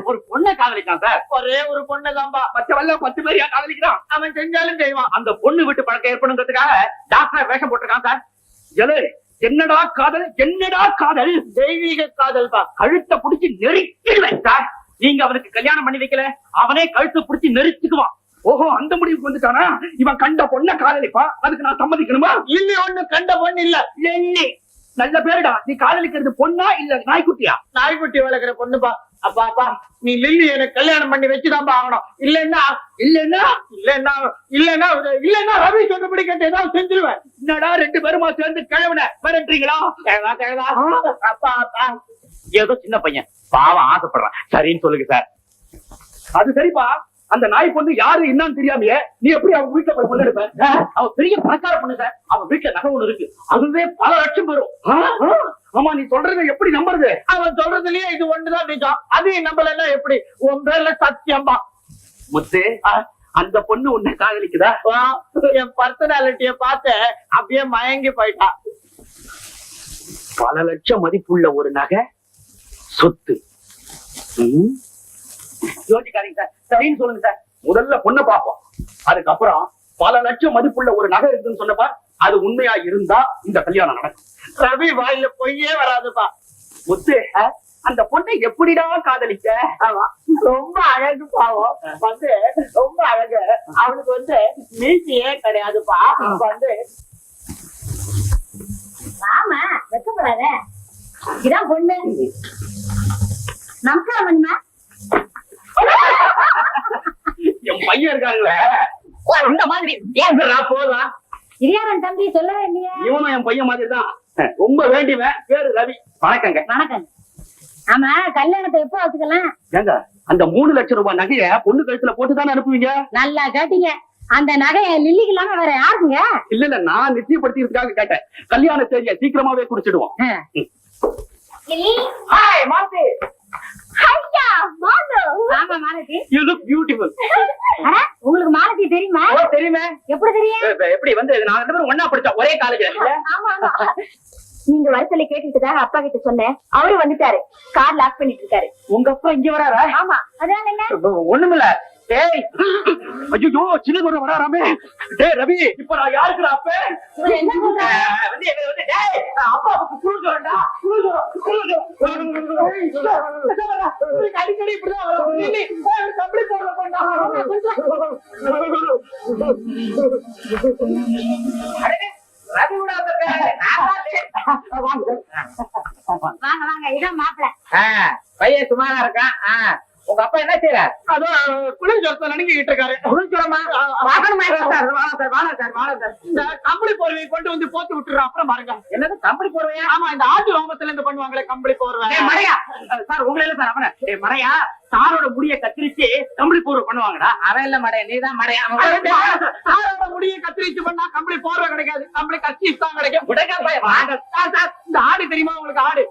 ஒரு பொண்ணை காதலிக்கான் சார்.
ஒரே ஒரு பொண்ணுதான்பா.
மற்றவல்ல 10 பேர் ஏன் காதலிக்கிறான்?
அவன் செஞ்சாலும் செய்வான்.
அந்த பொண்ணு விட்டு பழக்கம் ஏற்படுங்கிறதுக்காக டாக்டர் வேஷம் போட்டிருக்கான் சார். எலே, என்னடா காதல், என்னடா காதல்?
தெய்வீக காதல்பா.
கழுத்தை புடிச்சு நெருக்கிடுவேன் சார். நீங்க அவனுக்கு கல்யாணம் பண்ணி வைக்கல, அவனே கழுத்தை புடிச்சு நெருச்சுக்குவான். ஓஹோ, அந்த முடிவுக்கு வந்துட்டானா? இவன் கண்ட பொண்ண காதலிப்பா, அதுக்கு நான் சம்மதிக்கணுமா?
இல்ல, ஒண்ணு கண்ட பொண்ணு இல்ல,
எண்ணி. நல்ல பேருடா. நீ காதலிக்கிறது பொண்ணா இல்ல நாய்க்குட்டியா?
நாய்க்குட்டி வளர்க்கிற பொண்ணுப்பா. அப்பா அப்பா, நீ லில்லி எனக்கு கல்யாணம் பண்ணி வச்சுதான்ப்பா ஆகணும். இல்லன்னா
இல்லன்னா
இல்லன்னா இல்லன்னா இல்லன்னா ரவி சொன்னபடி கேட்டு ஏதாவது செஞ்சிருவேன்.
என்னடா 2 பேருமா சேர்ந்து கிழவன மிரட்டுறீங்களா?
அப்பா அப்பா,
ஏதோ சின்ன பையன் பாவம் ஆசைப்படுறான். சரின்னு சொல்லுங்க சார்.
அது சரிப்பா. அந்த நாய் பொண்ணு யாரு என்னன்னு தெரியாமையே நீ எப்படி அவங்க வீட்டுல போய் பொண்ணு எடுப்ப?
அவ பெரிய பணக்கார பொண்ணு சார். அவன் வீட்டுல நகை ஒண்ணு இருக்கு, அதுவே பல லட்சம் வரும்.
ஆமா, நீ சொல்றதை எப்படி நம்புறது? அவன் சொல்றதுலயே இது ஒண்ணுதான் நிஜம். அதையும் நம்பலன்னா எப்படி? உன் பேர்ல சத்தியம்பா.
முத்து, அந்த பொண்ணு உன்னை காதலிக்குதா?
என் பர்சனாலிட்டிய பார்த்து அப்படியே மயங்கி போயிட்டா.
பல லட்சம் மதிப்புள்ள ஒரு நகை, சொத்து. யோசிக்காதீங்க சார். சரின்னு சொல்லுங்க சார். முதல்ல பொண்ணை பார்ப்போம், அதுக்கப்புறம் பல லட்சம் மதிப்புள்ள ஒரு நகை இருக்குன்னு சொன்னப்பா, அது உண்மையா இருந்தா இந்த கல்யாணம் நடக்கும்.
ரவி வாயில பொய்யே வராதுப்பா.
முத்து, அந்த பொண்ணை எப்படிடா காதலிக்க?
ஆமா, ரொம்ப அழகு பாவம். ரொம்ப அழகு. அவனுக்கு மீசியே கிடையாதுப்பா.
ஆமா, வெக்கப்படாத. இதான் பொண்ணு. நமஸ்காரம் பண்ணுமா?
என் பையன் இருக்காங்களே,
இந்த மாதிரி போதா?
இது யார் தம்பி? சொல்லவே இல்லையா?
இவனும் என் பையன் மாதிரி தான். ரொம்ப வேண்டிவன். பேரு ரவி. வணக்கங்க.
வணக்கம். ஆமா, கல்யாணத்தை எப்போ வச்சுக்கலாம்?
ஏங்க, அந்த 3 லட்சம் ரூபாய் நகைய பொண்ணு கழுத்துல போட்டுதானே அனுப்புவீங்க?
நல்லா கேட்டீங்க. அந்த நகைய லில்லிக்கு இல்லாம வேற யாருக்குங்க?
இல்ல, நான் நிச்சயப்படுத்திக்கிறதுக்காக கேட்டேன். கல்யாண தேதியை சீக்கிரமாவே குறிச்சிடுவோம்.
லில்லி,
ஹாய் மாத்தி.
ஐயா மாலு. ஆமா மாலதி.
You look beautiful.
அட, உங்களுக்கு மாலதி தெரியுமா?
தெரியுமே.
எப்படி தெரியும்?
எப்படி வந்து நான் ரெண்டு பேரும் ஒண்ணா படிச்சோம் ஒரே காலேஜ்ல.
ஆமா ஆமா. நீங்க வர சொல்லி கேட்டுட்டுதான் அப்பா கிட்ட சொன்னேன். அவரு வந்துட்டாரு. கார் லாக் பண்ணிட்டு இருக்காரு.
உங்க அப்பா இங்க வராரா?
ஆமா. அதான் என்ன?
ஒண்ணுமில்ல. டேய் ஐயோ சின்ன கூட வராராமே. டேய் ரவி இப்ப நான் யாருக்குடா அப்ப?
இவர் என்ன சொல்றாரு?
வந்து டேய் அப்பாவுக்கு குழு சொல்றா. அடிக்கடி இப்படிதான் வரும். நீ கம்பளி போடுற பண்ணா. ரவி கூட வந்திருக்காரு.
வாங்க வாங்க, இதான் மாப்பிள.
பையன் சுமாரா இருக்கான். உங்க அப்பா என்ன செய்யறாரு? அதான் குளிர் ஜோரத்தை நினைக்கிட்டு இருக்காரு. குளிர் ஜோரமா? இந்த கம்பளி போர்வை கொண்டு வந்து போட்டு விட்டுறோம். அப்புறம் பாருங்க. என்னது கம்பளி போர்வையா? ஆமா, இந்த ஆட்டு ரோமத்துல இருந்து பண்ணுவாங்களே கம்பளி போர்வை. மறையா சார், உங்களை இல்ல சார் அவன. மறையா சாரோட முடிய கத்திரிச்சு கம்பளி போர்வை பண்ணுவாங்கடா. அவன் இல்ல மடைய, நீதான் மடையா. சாரோட முடிய கத்திரிச்சு பண்ணா கம்பளி போர்வை கிடைக்காது, கம்பளி கத்திரிச்சு தான் கிடைக்கும். இந்த ஆடு தெரியுமா உங்களுக்கு? ஆடு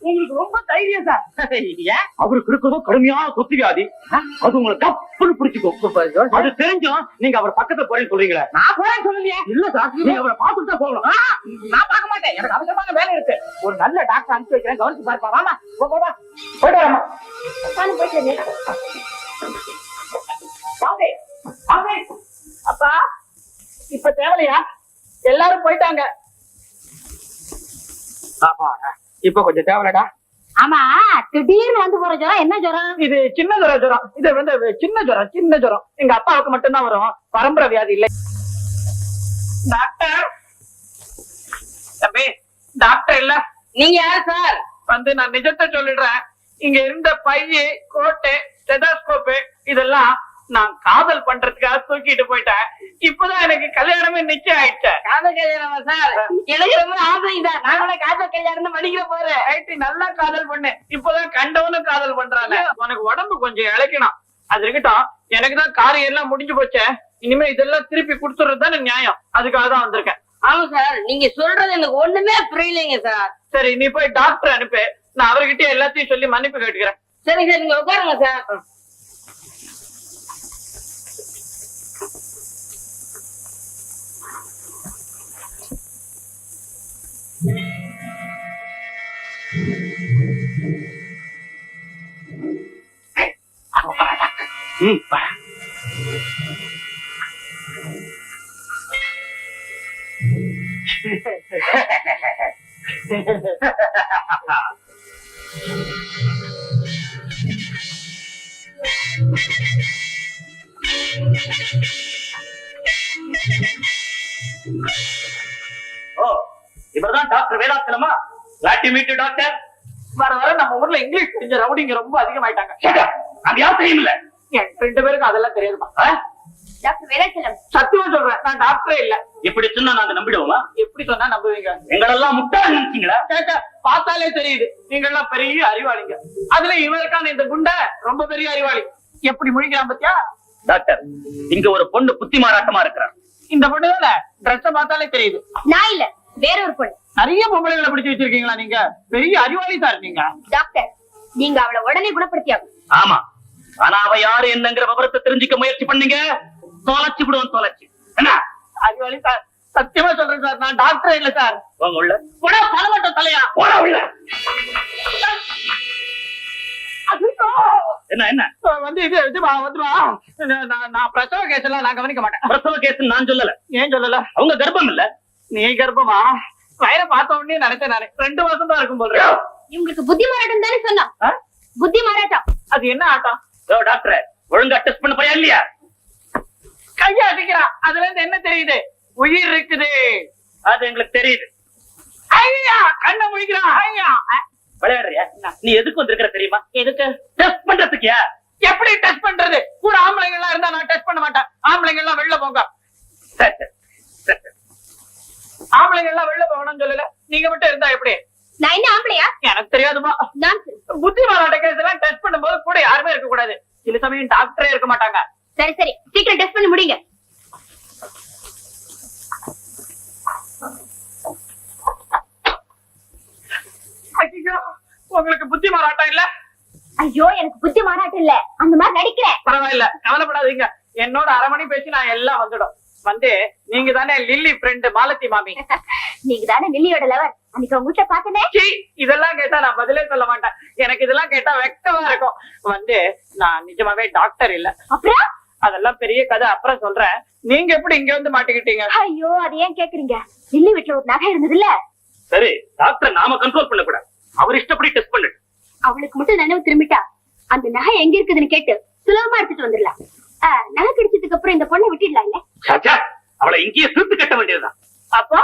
உங்களுக்கு ரொம்ப தைரியம் சார். அவருக்கு இருக்கிறதோ கடுமையான சொத்து வியாதி. அது உங்களை தப்புன்னு பிடிச்சுக்கும். அது தெரிஞ்சும் நீங்க அவர் பக்கத்துல போறேன்னு சொல்றீங்களே. நான் போறேன்னு சொல்லலையே. இல்ல சார், நீங்க அவரை பார்த்துட்டு தான் போகணும். நான் பார்க்க மாட்டேன், எனக்கு அவசரமான வேலை இருக்கு. ஒரு நல்ல டாக்டர் அனுப்பிச்சு வைக்கிறேன், கவனிச்சு பார்ப்பா. வாமா போயிட்டு வரமா. அப்பா இப்ப தேவையா? எல்லாரும் போயிட்டாங்க. இப்ப கொஞ்சம் தேவைடா.
ஆமா, திடீர்னு வந்து போற ஜுரம் என்ன ஜுரம்?
இது சின்ன ஜுரம். இது வந்து சின்ன ஜுரம். எங்க அப்பாவுக்கு மட்டும்தான் வரும், பரம்பரை வியாதி இல்லை. டாக்டர் தம்பி, டாக்டர் இல்ல.
நீங்க யார் சார்?
வந்து நான் நிஜத்தை சொல்லிடுறேன். இங்க இருந்த பைய, கோட்டை, ஸ்டெதாஸ்கோப்பு இதெல்லாம் நான் காதல் பண்றதுக்காக தூக்கிட்டு போயிட்டேன். இப்பதான் எனக்கு கல்யாணமே நிச்சயம் ஆயிடுச்சு.
காதல் கல்யாணமா சார்? எனக்கு ரொம்ப ஆசைதான். நாங்களே காதல் கல்யாணம் படிக்கிற போறேன்.
ரைட்டு, நல்லா காதல் பண்ணேன். இப்பதான் கண்டவனும் காதல் பண்றாங்க. உனக்கு உடம்பு கொஞ்சம் இழைக்கணும். அது இருக்கட்டும், எனக்கு தான் காரியம் எல்லாம் முடிஞ்சு போச்சே. இனிமே இதெல்லாம் திருப்பி கொடுத்துறது தானே நியாயம். அதுக்காக தான் வந்திருக்கேன்.
ஆமா சார், நீங்க சொல்றது எனக்கு ஒண்ணுமே புரியலைங்க சார்.
சரி, நீ போய் டாக்டர் அனுப்பு. நான் அவர்கிட்ட எல்லாத்தையும் சொல்லி மன்னிப்பு கேட்டுக்கிறேன்.
சரி சார், நீங்க உட்காருங்க சார்.
இவர்தான் டாக்டர் வேதாச்சலமா? டாக்டர்.
வர வர நம்ம ஊர்ல இங்கிலீஷ் தெரிஞ்ச ரவுடிங்க ரொம்ப அதிகமாயிட்டாங்க.
அது யாரும் தெரியும் இல்ல.
ரெண்டு பேருக்கும் அதெல்லாம் தெரியாதுமா.
டாக்டர் வேதாச்சலம்,
சத்தியமா சொல்றேன், நான் டாக்டரே இல்ல.
இப்படி சொன்னா நாங்க நம்பிடுவோமா?
எப்படி சொன்னா நம்புவீங்க?
எங்களெல்லாம் முட்டாள் நினைச்சீங்களா?
பார்த்தாலே தெரியுது நீங்க எல்லாம் பெரிய அறிவாளிங்க. அதுல இவருக்கான இந்த குண்டை ரொம்ப பெரிய அறிவாளி. எப்படி முழிக்கிறான் பத்தியா?
டாக்டர், இங்க ஒரு பொண்ணு புத்தி மாறாட்டமா இருக்கிறார்.
இந்த பொண்ணு தானே? ட்ரெஸ் பார்த்தாலே தெரியுது.
நான் இல்ல, வேற ஒரு பொண்ணு.
நிறைய பொம்பளைகளை பிடிச்சு வச்சிருக்கீங்களா நீங்க? பெரிய அறிவாளி சார் நீங்க.
டாக்டர், நீங்க அவளை உடனே குணப்படுத்தியாகும்.
ஆமா, ஆனா அவ யாரு என்னங்கிற விவரத்தை தெரிஞ்சுக்க முயற்சி பண்ணீங்க, தொலைச்சு விடுவோம். தொலைச்சு என்ன
அறிவாளி சார், சத்தியமா சொல்றேன் சார், நான் டாக்டரே இல்ல சார்.
வாங்க உள்ள.
போடா பலவட்டம் தலையா,
போடா உள்ள. என்ன என்ன
வந்து இது வந்துமா. நான் பிரசவ கேஸ் எல்லாம் நான் கவனிக்க மாட்டேன்.
பிரசவ கேஸ் நான் சொல்லல.
ஏன் சொல்லல?
அவங்க கர்ப்பம் இல்ல.
நீ கர்ப்பமா? வயிறை பார்த்த உடனே நினைச்சேன் நானு 2 மாசம் தான் இருக்கும் போல.
இவங்களுக்கு புத்தி மாறாட்டம் தானே சொன்னோம். புத்தி மாறாட்டம்
அது என்ன ஆட்டம்?
டாக்டர், ஒழுங்கா டெஸ்ட் பண்ண போறியா இல்லையா?
கையா அடிக்கிறான். அதுல இருந்து என்ன தெரியுது? உயிர் இருக்குது.
அது எங்களுக்கு தெரியுது.
ஐயா, கண்ணை முடிக்கிறான். ஐயா,
விளையாடுறியா? நீ எதுக்கு வந்திருக்கிற தெரியுமா?
எதுக்கு?
டெஸ்ட் பண்றதுக்கியா?
எப்படி டெஸ்ட் பண்றது? கூட ஆம்பளைங்க எல்லாம் இருந்தா நான் டெஸ்ட் பண்ண மாட்டேன். ஆம்பளைங்க எல்லாம் வெளில போங்க. ஆம்பளைங்க எல்லாம் வெளில போகணும்னு சொல்லல, நீங்க மட்டும் இருந்தா எப்படி?
நான் என்ன
இருக்க மாட்டாங்க.
சரி சரி, சீக்கிரம் டெஸ்ட் பண்ணி முடிங்க.
ஐயோ, உங்களுக்கு புத்தி மாறாட்டம் இல்ல?
ஐயோ, எனக்கு புத்தி மாறாட்டம் இல்ல, அந்த மாதிரி நடிக்கிறேன்.
பரவாயில்ல, கவலைப்படாதீங்க. என்னோட 1/2 மணி பேசி நான் எல்லாம் வந்துடும். வந்து நீங்க தானே லில்லி ஃப்ரெண்ட் மாலதி மாமி?
நீங்க தானே லில்லியோட லவர். அன்னைக்கு உங்க வீட்டுல பாத்தனே.
இதெல்லாம் கேட்டா நான் பதிலே சொல்ல மாட்டேன். எனக்கு இதெல்லாம் கேட்டா வெக்கமா இருக்கும். வந்து நான் நிஜமாவே டாக்டர் இல்ல.
அப்புறம்
அதெல்லாம் பெரிய கதை, அப்புறம் சொல்றேன். நீங்க எப்படி இங்க வந்து மாட்டிக்கிட்டீங்க?
ஐயோ, அது ஏன் கேக்குறீங்க? லில்லி வீட்டுல ஒரு நகை இருந்தது இல்ல?
சரி, டாக்டர் நாம கண்ட்ரோல் பண்ண கூடாது. அவர் இஷ்டப்படி டெஸ்ட் பண்ணு.
அவளுக்கு மட்டும் நினைவு திரும்பிட்டா அந்த நகை எங்க இருக்குதுன்னு கேட்டு சுலபமா எடுத்துட்டு வந்துடலாம். நகை கிடைச்சதுக்கு அப்புறம் இந்த பொண்ணை விட்டுடலாம் இல்ல?
சாச்சா, அவளை இங்கேயே தீர்த்து கட்ட வேண்டியதுதான்.
அப்போ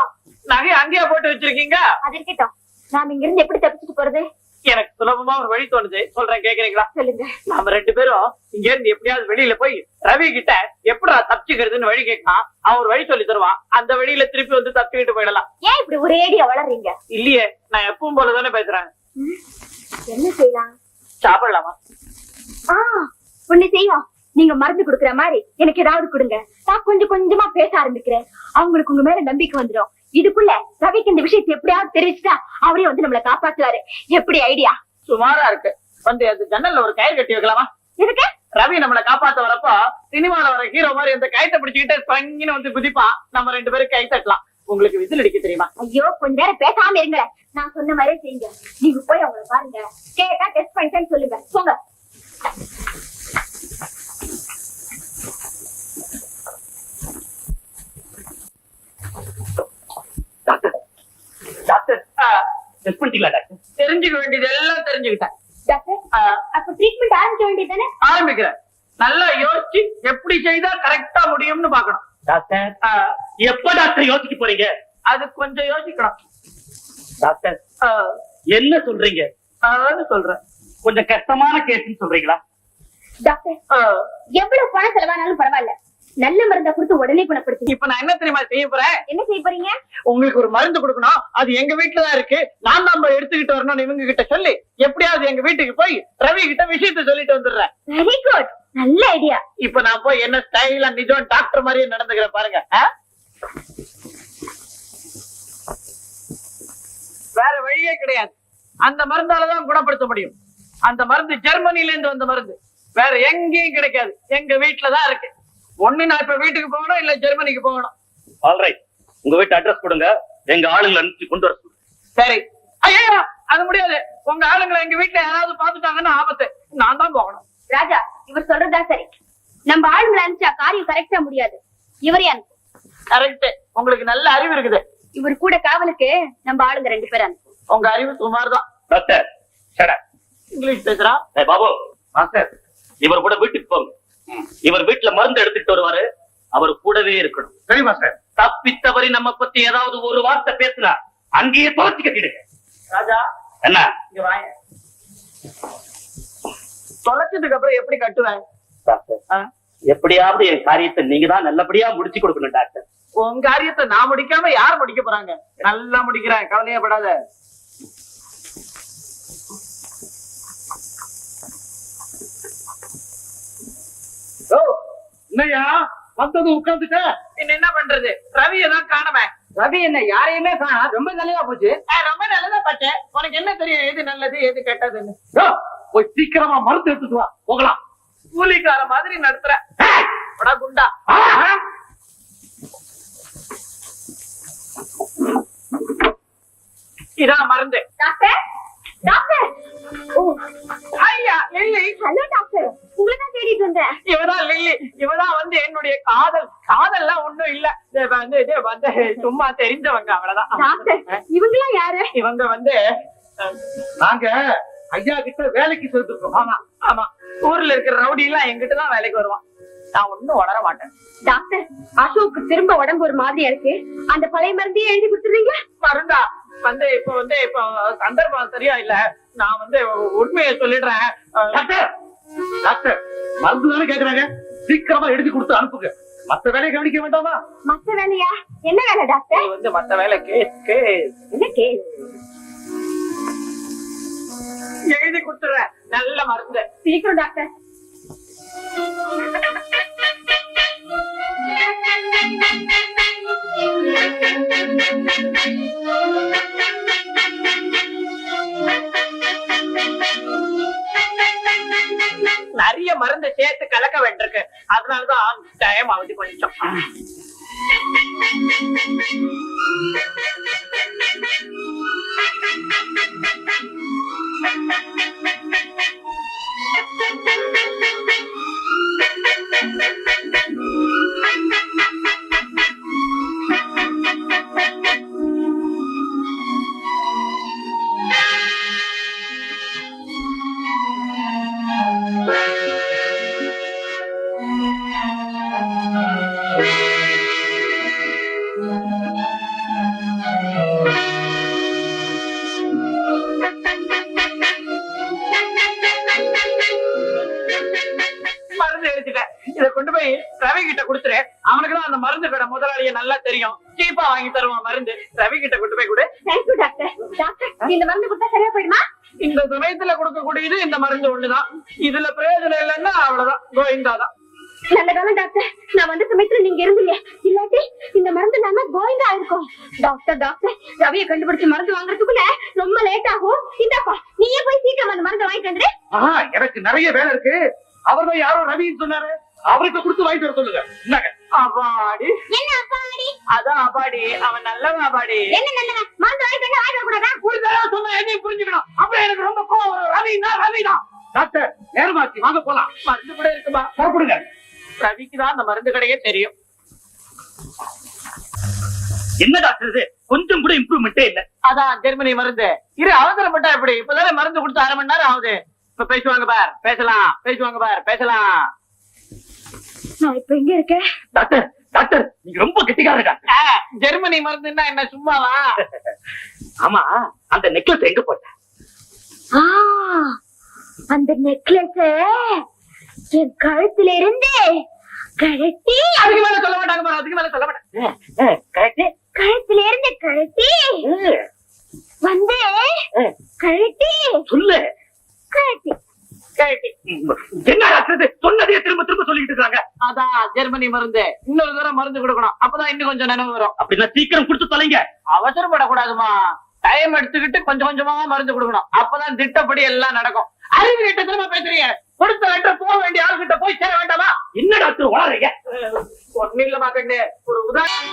நகை அங்கேயே போட்டு வச்சிருக்கீங்க?
அது இருக்கட்டும், நாம இங்க இருந்து எப்படி தப்பிச்சுட்டு போறது?
எனக்கு சுலபமா ஒரு வழி தோணுது, சொல்றேன், கேக்குறீங்களா?
சொல்லுங்க.
நாம 2 பேரும் இங்க இருந்து எப்படியாவது வெளியில போய் ரவி கிட்ட எப்படா தப்பிச்சுக்கிறதுன்னு வழி கேட்கலாம். அவன் ஒரு வழி சொல்லி தருவான். அந்த வழியில திருப்பி வந்து தப்பிக்கிட்டு போயிடலாம்.
ஏன் இப்படி ஒரே அடியா வளர்றீங்க?
இல்லையே, நான் எப்பவும் போலதானே பேசுறேன்.
என்ன செய்யலாம்?
சாப்பிடலாமா?
ஒண்ணு செய்வோம். நீங்க மருந்து குடுக்குற மாதிரி எனக்கு ஏதாவது கொடுங்க. நான் கொஞ்சம் கொஞ்சமா பேச ஆரம்பிக்கிறேன். அவங்களுக்கு உங்க மேல நம்பிக்கை வந்துடும். இதுக்குள்ள ரவிக்கு இந்த விஷயத்தை எப்படியாவது தெரிவிச்சுட்டா அவரே வந்து நம்மளை காப்பாத்துவாரு. எப்படி ஐடியா?
சுமாரா இருக்கு. வந்து அந்த ஜன்னல்ல ஒரு கயிறு கட்டி வைக்கலாமா?
எதுக்கு?
ரவி நம்மளை காப்பாத்த வரப்போ சினிமால வர ஹீரோ மாதிரி அந்த கயித்தை பிடிச்சுக்கிட்டு பங்கின்னு வந்து குதிப்பான். நம்ம 2 பேரும் கை தட்டலாம். உங்களுக்கு விசில் அடிக்க தெரியுமா?
ஐயோ, கொஞ்ச நேரம் பேசாம இருங்க. நான் சொன்ன மாதிரி செய்யுங்க. நீங்க போய் அவங்களை பாருங்க. கேட்டா டெஸ்ட் பண்ணிட்டேன்னு சொல்லுங்க. போங்க.
டாக்டர், டாக்டர், டெஸ்ட் பண்ணிட்டீங்களா டாக்டர்?
தெரிஞ்சுக்க வேண்டியது எல்லாம் தெரிஞ்சுக்கிட்டேன்.
டாக்டர், அப்ப ட்ரீட்மெண்ட் ஆரம்பிக்க வேண்டியதானே?
ஆரம்பிக்கிறேன். நல்லா யோசிச்சு எப்படி செய்தா கரெக்டா முடியும்னு பாக்கணும்.
டாக்டர், எப்ப டாக்டர் யோசிக்க போறீங்க?
அது கொஞ்சம் யோசிக்கணும்.
டாக்டர், என்ன சொல்றீங்க?
அதாவது சொல்றேன்,
கொஞ்சம் கஷ்டமான கேஸ்ன்னு சொல்றீங்களா?
டாக்டர், எவ்வளவு பணம் செலவானாலும் பரவாயில்ல, நல்ல மருந்தை கொடுத்து உடனே குணப்படுத்தி.
இப்ப நான் என்ன தெரியுமா செய்ய போறேன்?
என்ன செய்ய போறீங்க?
உங்களுக்கு ஒரு மருந்து கொடுக்கணும். அது எங்க வீட்டுலதான் இருக்கு. நான் தான் போய் எடுத்துக்கிட்டு வரணும்னு இவங்க கிட்ட சொல்லி எப்படியாவது எங்க வீட்டுக்கு போய் ரவி கிட்ட விஷயத்த சொல்லிட்டு வந்துடுறேன்.
வெரி குட், நல்ல ஐடியா.
இப்ப நான் போய் என்ன ஸ்டைலா நிஜம் டாக்டர் மாதிரியே நடந்துக்கிறேன் பாருங்க. வேற வழியே கிடையாது. அந்த மருந்தாலதான் குணப்படுத்த முடியும். அந்த மருந்து ஜெர்மனில இருந்து வந்த மருந்து, வேற எங்கேயும் கிடைக்காது. எங்க வீட்டுலதான் இருக்கு. ஒண்ணு நான் இப்ப வீட்டுக்கு போகணும், இல்ல ஜெர்மனிக்கு போகணும்.
ஆல்ரைட், உங்க வீட்டு அட்ரஸ் கொடுங்க, எங்க ஆளுங்களை அனுப்பிச்சு கொண்டு வர சொல்லுங்க.
சரி. ஐயா, அது முடியாது. உங்க ஆளுங்களை எங்க வீட்டுல யாராவது பாத்துட்டாங்கன்னா ஆபத்து. நான் தான் போகணும்.
ராஜா, இவர் சொல்றதா சரி. நம்ம ஆளுங்களை அனுப்பிச்சா காரியம் கரெக்டா முடியாது. இவரே அனுப்பு.
கரெக்ட். உங்களுக்கு நல்ல அறிவு இருக்குது.
இவர் கூட காவலுக்கு நம்ம ஆளுங்க 2 பேர் அனுப்பு.
உங்க அறிவு சுமார் தான்.
Doctor, shut up.
இங்கிலீஷ் பேசுறா.
பாபு மாஸ்டர், இவர் கூட வீட்டுக்கு போங்க. இவர் வீட்டுல மருந்து எடுத்துட்டு வருவாரு, அவர் கூடவே இருக்கணும்.
சரி மாஸ்டர்.
தப்பி தவறி நம்ம பத்தி ஏதாவது ஒரு வார்த்தை பேசினா அங்கேயே துவச்சு கட்டிடுங்க.
ராஜா,
என்ன?
இங்க வாங்க. தொலைச்சதுக்கு அப்புறம் எப்படி கட்டுவேன்?
டாக்டர், எப்படியாவது என் காரியத்தை நீங்க தான் நல்லபடியா முடிச்சு கொடுக்கணும் டாக்டர்.
உன் காரியத்தை நான் முடிக்காம யார் முடிக்க போறாங்க? நல்லா முடிக்கிறேன், கவலையப்படாத.
என்னையா வந்தது உட்கார்ந்துட்ட?
என்ன பண்றது? ரவியை தான் காணமே.
ரவி என்ன யாரையுமே காணா, ரொம்ப நல்லதா போச்சு.
ரொம்ப நல்லதா பார்த்தேன். உனக்கு என்ன தெரியும் எது நல்லது எது கெட்டதுன்னு?
போய் சீக்கிரமா மருந்து எடுத்துட்டு வா, போகலாம்.
கூலிக்கார மாதிரி நடத்துற குண்டா. இதான் மருந்து.
Doctor, doctor. ஓ,
ஐயா, லில்லி.
ஹலோ டாக்டர், உங்களை தான் தேடிட்டு வந்தேன்.
இவதான் லில்லி. இவதான் வந்து என்னுடைய காதல்லாம் ஒண்ணும் இல்ல. வந்து சும்மா தெரிஞ்சவங்க, அவ்வளவுதான்.
டாக்டர், இவங்கெல்லாம் யாரு?
இவங்க வந்து
நாங்க ஐயா கிட்ட வேலைக்கு சேர்த்துருக்கோம்.
ஆமா ஆமா, ஊர்ல இருக்கிற ரவுடி எல்லாம் எங்கிட்ட தான் வேலைக்கு வருவான். நான் ஒண்ணும் உணர மாட்டேன்.
டாக்டர், அசோக்கு திரும்ப உடம்பு ஒரு மாதிரியா இருக்கு. அந்த பழைய மருந்தையே எழுதி கொடுத்துறீங்க?
மருந்தா? இப்ப சந்தர்ப்பம் சரியா இல்ல. நான் வந்து உண்மையை சொல்லிடுறேன்.
டாக்டர், டாக்டர், மருந்து தானே கேக்குறாங்க, சீக்கிரமா எழுதி கொடுத்து அனுப்புங்க. மத்த வேலையை கவனிக்க வேண்டாமா?
மத்த வேலையா? என்ன வேலை டாக்டர்?
இது வந்து மத்த வேலை கேஸ்.
என்ன கேஸ்?
எழுதி கொடுத்துறேன். நல்ல மருந்து.
சீக்கிரம் டாக்டர்.
நிறைய மருந்து சேர்த்து கலக்க வேண்டியிருக்கு, அதனாலதான் டைம் ஆகுது கொஞ்சம். மருந்து எடுத்துட்டேன், இத கொண்டு போய் ரவி கிட்ட கொடுத்துரு. அவனுக்குதான் அந்த மருந்து கடை முதலாளிய நல்லா தெரியும், சீப்பா வாங்கி தருவான் மருந்து. ரவி கிட்ட கொண்டு போய் கொடு.
Thank you doctor. டாக்டர் இந்த மருந்து கொடுத்தா சரியா போயிடுமா?
இந்த சமயத்துல கொடுக்கக்கூடியது இந்த மருந்து ஒண்ணுதான். இதுல பிரயோஜனம் இல்லைன்னா அவ்வளவுதான், கோவிந்தாதான்.
நல்ல காலம் டாக்டர், நான் வந்த சமயத்துல நீங்க இருந்தீங்க, இல்லாட்டி இந்த மருந்து நாம கோவிந்தா இருக்கும். டாக்டர் டாக்டர் ரவியை கண்டுபிடிச்சு மருந்து வாங்குறதுக்குள்ள ரொம்ப லேட் ஆகும். இந்தாப்பா நீயே போய் சீக்கிரம் அந்த மருந்து வாங்கிட்டு வந்துரு.
எனக்கு நிறைய வேலை இருக்கு. அவர்தான் யாரோ ரவின்னு சொன்னாரு, அவருக்கு கொடுத்து வாங்கிட்டு வர சொல்லுங்க.
அபாடி
என்ன அப்பாடி?
அதான் அபாடி, அவன் நல்லவன் அபாடி.
என்ன நல்லவன்? மருந்து வாங்கிட்டு வந்து வாங்கிட்டு கூடாதா?
ஒரு தடவை சொன்னா என்னையும் புரிஞ்சுக்கணும். அப்புறம் எனக்கு ரொம்ப கோவம் வரும். ரவிதான்
டாக்டர் நேரமாச்சு, வாங்க போலாம்.
மருந்து கூட இருக்குமா?
புறப்படுங்க.
ரவிக்குதான் அந்த மருந்து கடையே தெரியும்.
என்ன டாக்டர் இது, கொஞ்சம் கூட இம்ப்ரூவ்மெண்டே இல்ல.
அதான் ஜெர்மனி மருந்து. இரு, அவசரப்பட்டா எப்படி? இப்பதானே மருந்து கொடுத்து 1/2 மணி நேரம் ஆகுது. இப்ப பேசுவாங்க பார், பேசலாம்.
நான் இப்ப எங்க இருக்கேன்?
டாக்டர் டாக்டர் நீங்க ரொம்ப கெட்டிக்காரங்க டாக்டர்.
ஜெர்மனி மருந்துன்னா என்ன சும்மாவா?
ஆமா, அந்த நெக்லஸ் எங்க போட்ட?
அந்த நெக்லஸ் என் கழுத்துல இருந்து கழட்டி,
அதுக்கு மேல சொல்ல மாட்டாங்க பாரு, அதுக்கு மேல சொல்ல மாட்டாங்க.
கழுத்துல இருந்து கழட்டி வந்து கழட்டி
சொல்லு.
கழட்டி
என்ன டாக்டர் சொன்னதே திரும்ப திரும்ப சொல்லிட்டு இருக்காங்க.
அதான் ஜெர்மனி மருந்து. இன்னொரு தடவை மருந்து கொடுக்கணும், அப்பதான் இன்னும் கொஞ்சம் நினைவு வரும்.
அப்படின்னா சீக்கிரம் கொடுத்து தொலைங்க.
அவசரப்படக்கூடாதுமா, டைம் எடுத்துக்கிட்டு கொஞ்சம் கொஞ்சமா மருந்து கொடுக்கணும், அப்பதான் திட்டப்படி எல்லாம் நடக்கும். அறிவு கிட்ட திரும்ப பேசுறீங்க. கொடுத்த லெட்டர் போக வேண்டிய ஆளுகிட்ட போய் சேர வேண்டாமா?
என்ன டாக்டர் வளரீங்க?
ஒன்னும் இல்லமா கண்ணு, ஒரு உதாரணம்.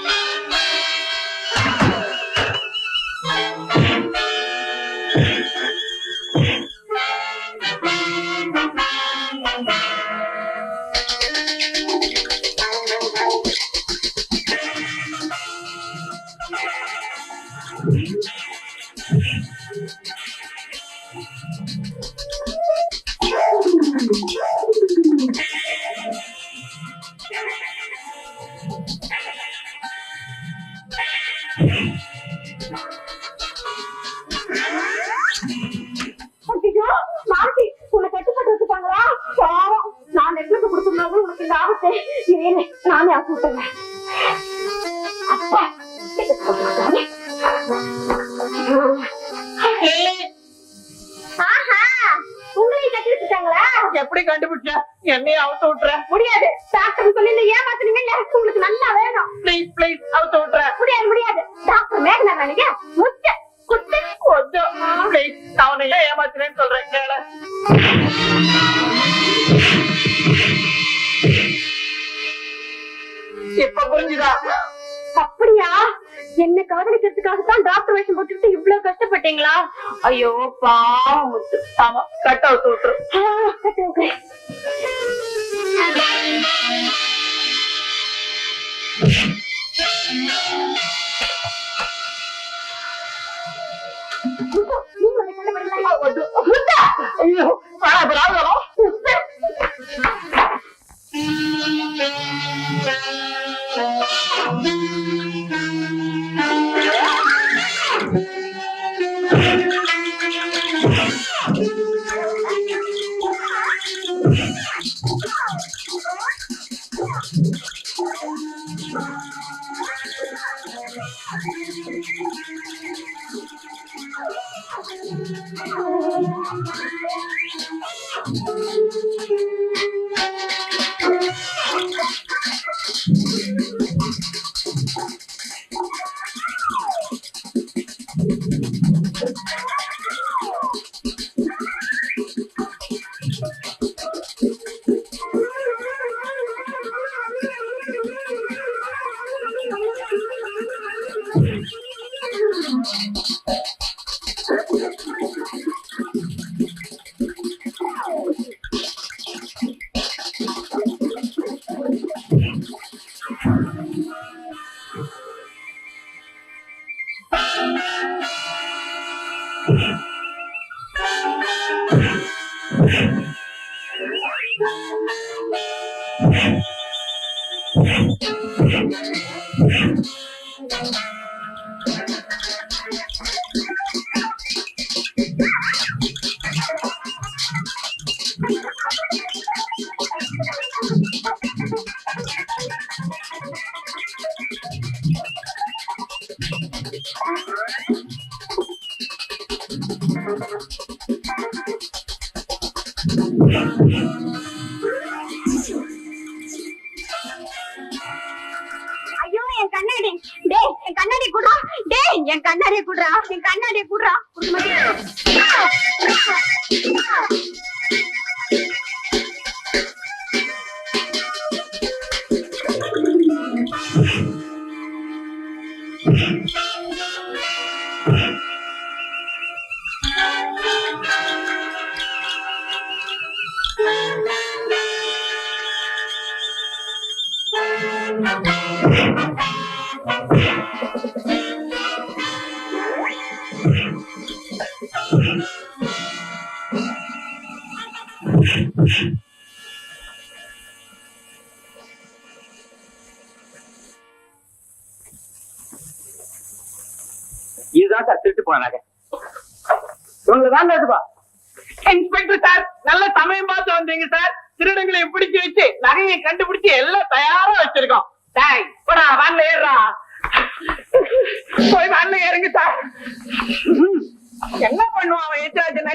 மாட்டி உன்னை கட்டுப்பட்டு வச்சுட்டாங்களா? பாவம், நான் நெக்லஸ் கொடுத்துருந்தாலும் உனக்கு இந்த ஆபத்து. இரு, நானே ஆசை விட்டுறேன். அப்பா ஆஹா, உங்களையும் கட்டி வச்சுட்டாங்களா?
எப்படி கண்டுபிடிச்ச? என்னையும் அவுத்து விட்டுற?
முடியாது, டாக்டர் சொல்லி இந்த ஏமாத்துனீங்கல்ல, உங்களுக்கு நல்லா வேணும்.
பிளீஸ் அவுத்து விட்டுற?
முடியாது. டாக்டர் மேகனா நீங்க முட்டை குத்து
கொஞ்சம் பிளீஸ், நான் உன்னை ஏன் ஏமாத்துறேன்னு சொல்றேன் கேளு. இப்ப புரிஞ்சுதா?
அப்படியா? என்ன காதலிக்கிறதுக்காகத்தான் டாக்டர் வேஷம் போட்டுட்டு இவ்வளவு கஷ்டப்பட்டீங்களா? ஐயோ பாவம் முத்து.
ஆமா, கட்ட அவுத்து விட்டுரு.
கட்டு ஓகே.
ஐயோ, பிராப்ளம்.
ஐயோ என் கண்ணாடி டேய் என் கண்ணாடி குடுறா டேய் என் கண்ணாடி குடுறா என் கண்ணாடி குடுறா
இதுதான் சார் திருட்டு போனாங்க. இவங்களை தான் எடுப்பா.
இன்ஸ்பெக்டர் சார், நல்ல சமயம் பார்த்து வந்தீங்க சார். திருடங்களை பிடிச்சு வச்சு நகையை கண்டுபிடிச்சு எல்லாம் தயாரா வச்சிருக்கோம். டேய் போடா, வேன்ல ஏறுறா. போய் வேன்ல ஏறுங்க சார். என்ன பண்ணுவான் அவன் எச்சாச்சுன்னா